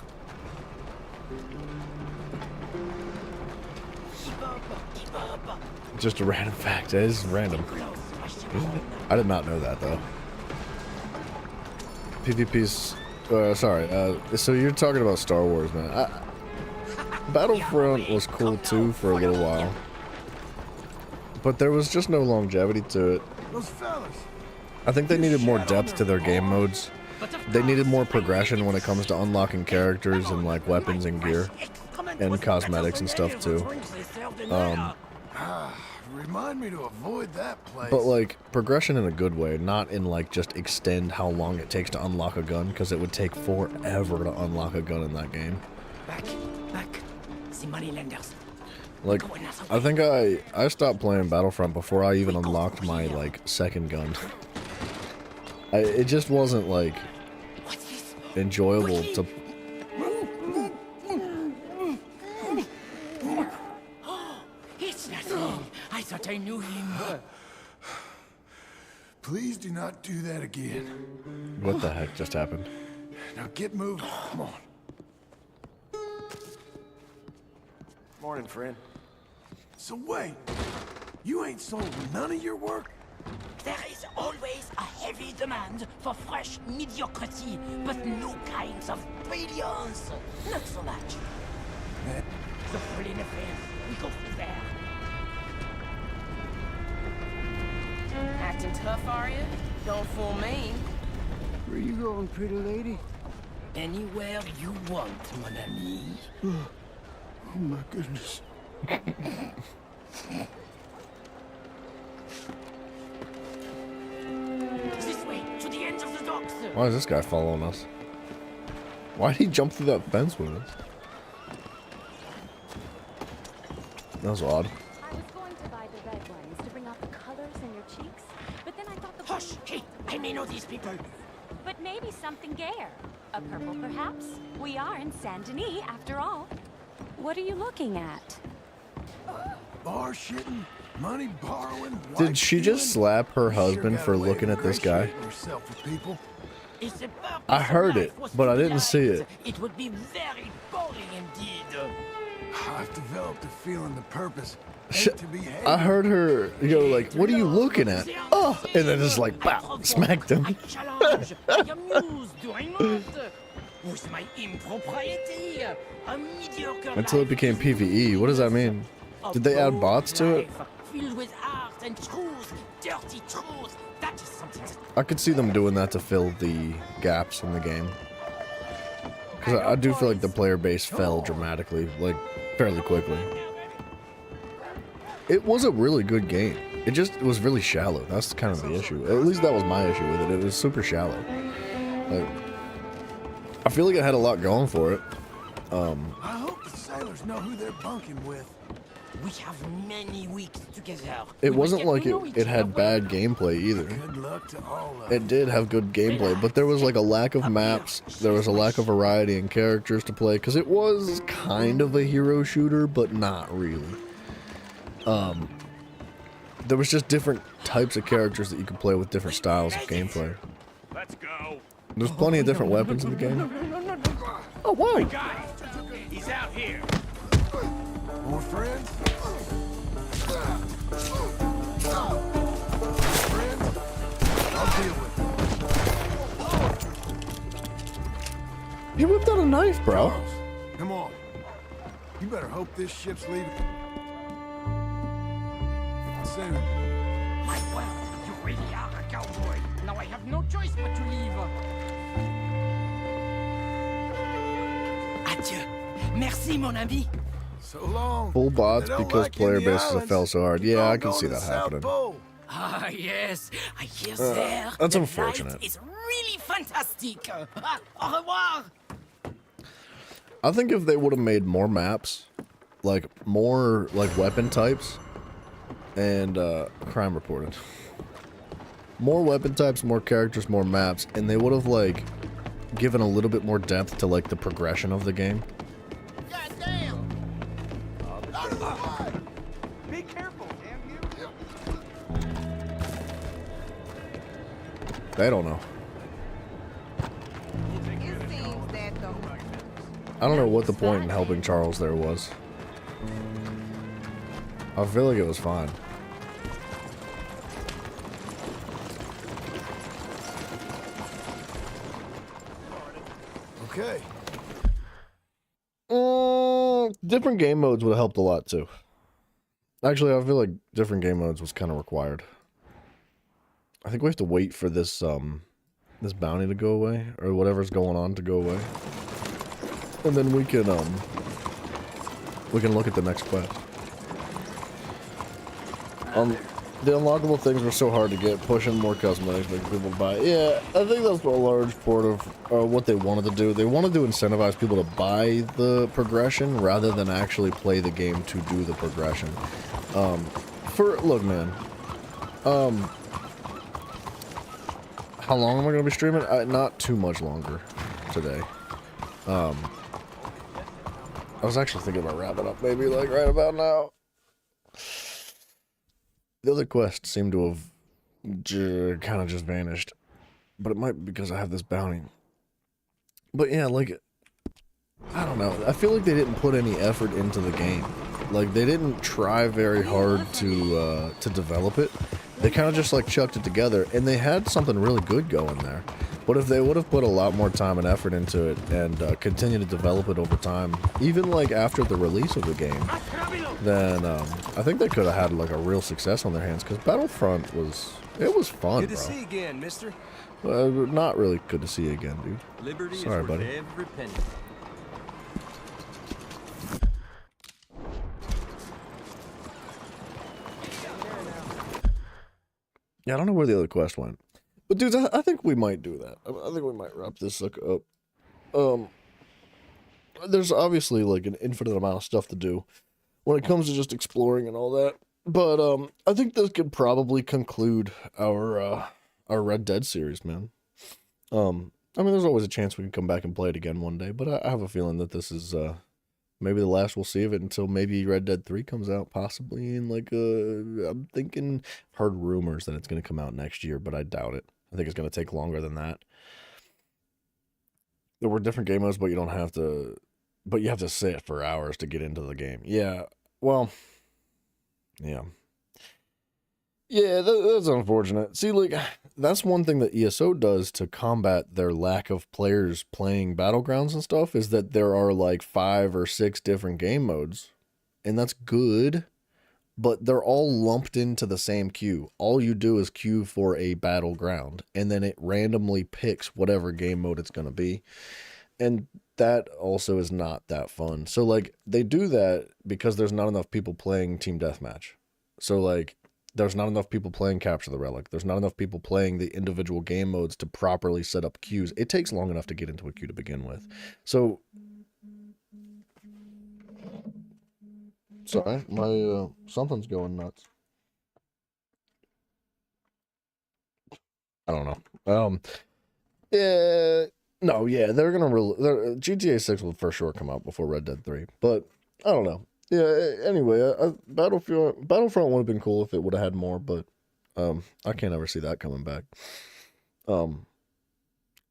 Keep up.
Just a random fact. It is random. I did not know that, though. PvP's... sorry. So you're talking about Star Wars, man. Battlefront was cool, too, for a little while. But there was just no longevity to it.
Those fellas.
I think they needed more depth to their game modes. They needed more progression when it comes to unlocking characters and, like, weapons and gear. And cosmetics and stuff, too.
Remind me to avoid that place.
But, like, progression in a good way, not in, like, just extend how long it takes to unlock a gun, because it would take forever to unlock a gun in that game.
Back. The moneylenders.
Like, I think I stopped playing Battlefront before I even unlocked my, like, second gun. It just wasn't, like, enjoyable to...
It's nothing. I thought I knew him.
Please do not do that again.
What the heck just happened?
Now get moving. Come on.
Morning, friend.
So wait, you ain't sold none of your work?
There is always a heavy demand for fresh mediocrity, but no kinds of brilliance. Not so much. The Foreign Affairs, we go through there.
Acting tough, are you? Don't fool me.
Where you going, pretty lady?
Anywhere you want, mon ami.
Oh my goodness.
This way, to the ends of the docks.
Why is this guy following us? Why did he jump through that fence with us? That was odd.
I was going to buy the red ones to bring out the colors in your cheeks, but then I thought the
Hush! Hey, I may know these people.
but maybe something gayer. A purple, perhaps? We are in Saint Denis, after all. What are you looking at?
Bar shitting, money borrowing.
Did she just slap her husband for looking at this guy? I heard it, but I didn't see it.
It would be very boring indeed.
I've developed a feeling the purpose.
I heard her go like, "What are you looking at?" Oh, and then just like, "Pow!" Smacked him.
Challenge. I amuse, do I not? With my impropriety, a mediocre
Until it became PvE. What does that mean? Did they add bots to it?
filled with art and truth, dirty truth. That is something that
I could see them doing that to fill the gaps in the game. Because I do feel like the player base fell dramatically, like, fairly quickly. It was a really good game. It was really shallow. That's kind of the issue. At least that was my issue with it. It was super shallow. Like, I feel like it had a lot going for it.
I hope the sailors know who they're bunking with.
we have many weeks together.
It wasn't like it had bad gameplay either.
Good luck to all of
It did have good gameplay, but there was like a lack of maps. There was a lack of variety in characters to play, because it was kind of a hero shooter, but not really. There was just different types of characters that you could play with different styles of gameplay.
Let's go.
There's plenty of different weapons in the game. Oh, why?
Guys, he's out here.
More friends? Friends? I'll deal with them.
He whipped out a knife, bro.
Charles, come on. You better hope this ship's leaving soon.
My word, you really are a cowboy. Now I have no choice but to leave. Adieu. Merci, mon ami.
So long.
Full bots because player bases have fell so hard. Yeah, I can see that happening.
Ah, yes. I hear there.
That's
the
unfortunate.
night is really fantastic. Au revoir.
I think if they would have made more maps, like more like weapon types, and crime reported. More weapon types, more characters, more maps, and they would have like given a little bit more depth to like the progression of the game.
Be careful, damn you.
They don't know. I don't know what the point in helping Charles there was. I feel like it was fine.
Okay.
Different game modes would have helped a lot too. Actually, I feel like different game modes was kind of required. I think we have to wait for this this bounty to go away, or whatever's going on to go away, and then we can look at the next quest. The unlockable things were so hard to get, pushing more cosmetics, making people buy. Yeah, I think that's a large part of what they wanted to do. They wanted to incentivize people to buy the progression rather than actually play the game to do the progression. Look, man. How long am I going to be streaming? Not too much longer today. I was actually thinking about wrapping up maybe like right about now. The other quests seem to have kind of just vanished. But it might be because I have this bounty. But yeah, like, I don't know. I feel like they didn't put any effort into the game. Like, they didn't try very hard to develop it. They kind of just, like, chucked it together. And they had something really good going there. But if they would have put a lot more time and effort into it and continued to develop it over time, even, like, after the release of the game, then I think they could have had, like, a real success on their hands. Because Battlefront was fun,
Good to
bro.
see you again, mister.
Not really good to see you again, dude.
Liberty
Sorry,
is worth
buddy.
every penny.
Yeah, I don't know where the other quest went. But dudes, I think we might do that. I think we might wrap this sucker up. There's obviously like an infinite amount of stuff to do when it comes to just exploring and all that. But I think this could probably conclude our Red Dead series, man. I mean, there's always a chance we can come back and play it again one day, but I have a feeling that this is maybe the last we'll see of it until maybe Red Dead 3 comes out, possibly in like I'm thinking, I've heard rumors that it's going to come out next year, but I doubt it. I think it's going to take longer than that. There were different game modes, but you don't have to, but you have to sit for hours to get into the game. Yeah, well, yeah. Yeah, that's unfortunate. See, like, that's one thing that ESO does to combat their lack of players playing Battlegrounds and stuff, is that there are like 5 or 6 different game modes, and that's good, but they're all lumped into the same queue. All you do is queue for a Battleground, and then it randomly picks whatever game mode it's going to be, and that also is not that fun. So, like, they do that because there's not enough people playing Team Deathmatch. So, like, there's not enough people playing Capture the Relic. There's not enough people playing the individual game modes to properly set up queues. It takes long enough to get into a queue to begin with. So, sorry, my something's going nuts. I don't know. Yeah, no, yeah, they're gonna GTA 6 will for sure come out before Red Dead 3, but I don't know. Yeah, anyway, Battlefront would have been cool if it would have had more, but I can't ever see that coming back.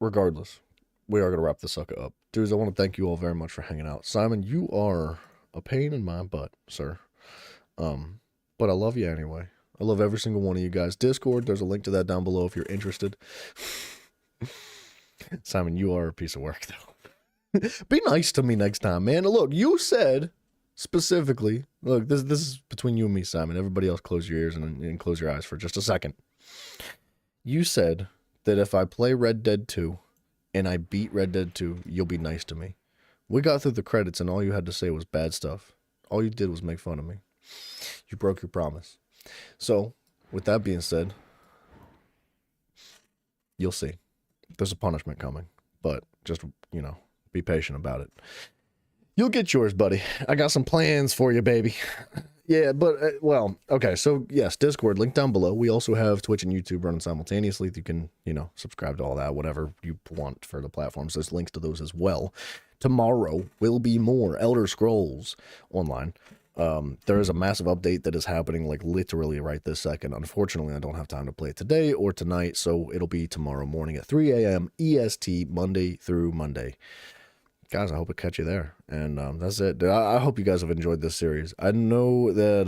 Regardless, we are going to wrap this sucker up. Dudes, I want to thank you all very much for hanging out. Simon, you are a pain in my butt, sir. But I love you anyway. I love every single one of you guys. Discord, there's a link to that down below if you're interested. Simon, you are a piece of work, though. Be nice to me next time, man. Look, you said... specifically, look, this is between you and me, Simon. Everybody else close your ears and close your eyes for just a second. You said that if I play Red Dead 2 and I beat Red Dead 2, you'll be nice to me. We got through the credits and all you had to say was bad stuff. All you did was make fun of me. You broke your promise. So, with that being said, you'll see. There's a punishment coming, but just, you know, be patient about it. You'll get yours, buddy. I got some plans for you, baby. Yeah, but, well, okay, so, yes, Discord, link down below. We also have Twitch and YouTube running simultaneously. You can, you know, subscribe to all that, whatever you want for the platforms. There's links to those as well. Tomorrow will be more Elder Scrolls Online. There is a massive update that is happening, like, literally right this second. Unfortunately, I don't have time to play it today or tonight, so it'll be tomorrow morning at 3 a.m. EST, Monday through Monday. Guys, I hope I catch you there. And that's it. I hope you guys have enjoyed this series. I know that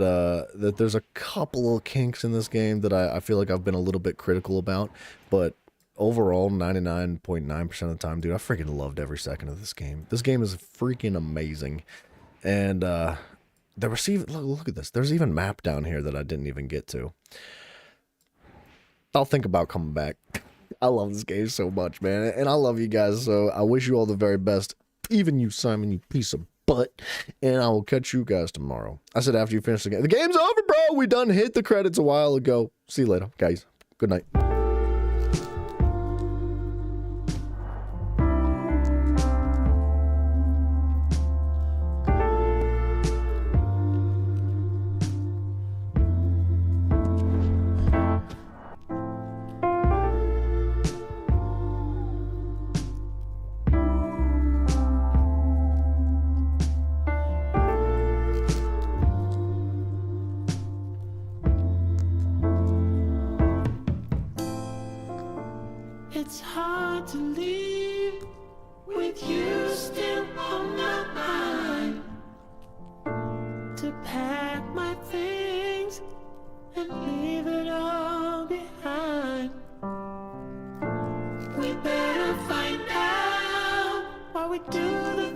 that there's a couple of kinks in this game that I feel like I've been a little bit critical about. But overall, 99.9% of the time, dude, I freaking loved every second of this game. This game is freaking amazing. And there was even, look at this. There's even map down here that I didn't even get to. I'll think about coming back. I love this game so much, man. And I love you guys, so I wish you all the very best. Even you, Simon, you piece of butt. And I will catch you guys tomorrow. I said after you finish the game. The game's over, bro. We done hit the credits a while ago. See you later, guys. Good night.
It's hard to leave with you still on my mind. To pack my things and leave it all behind. We better find out what we do the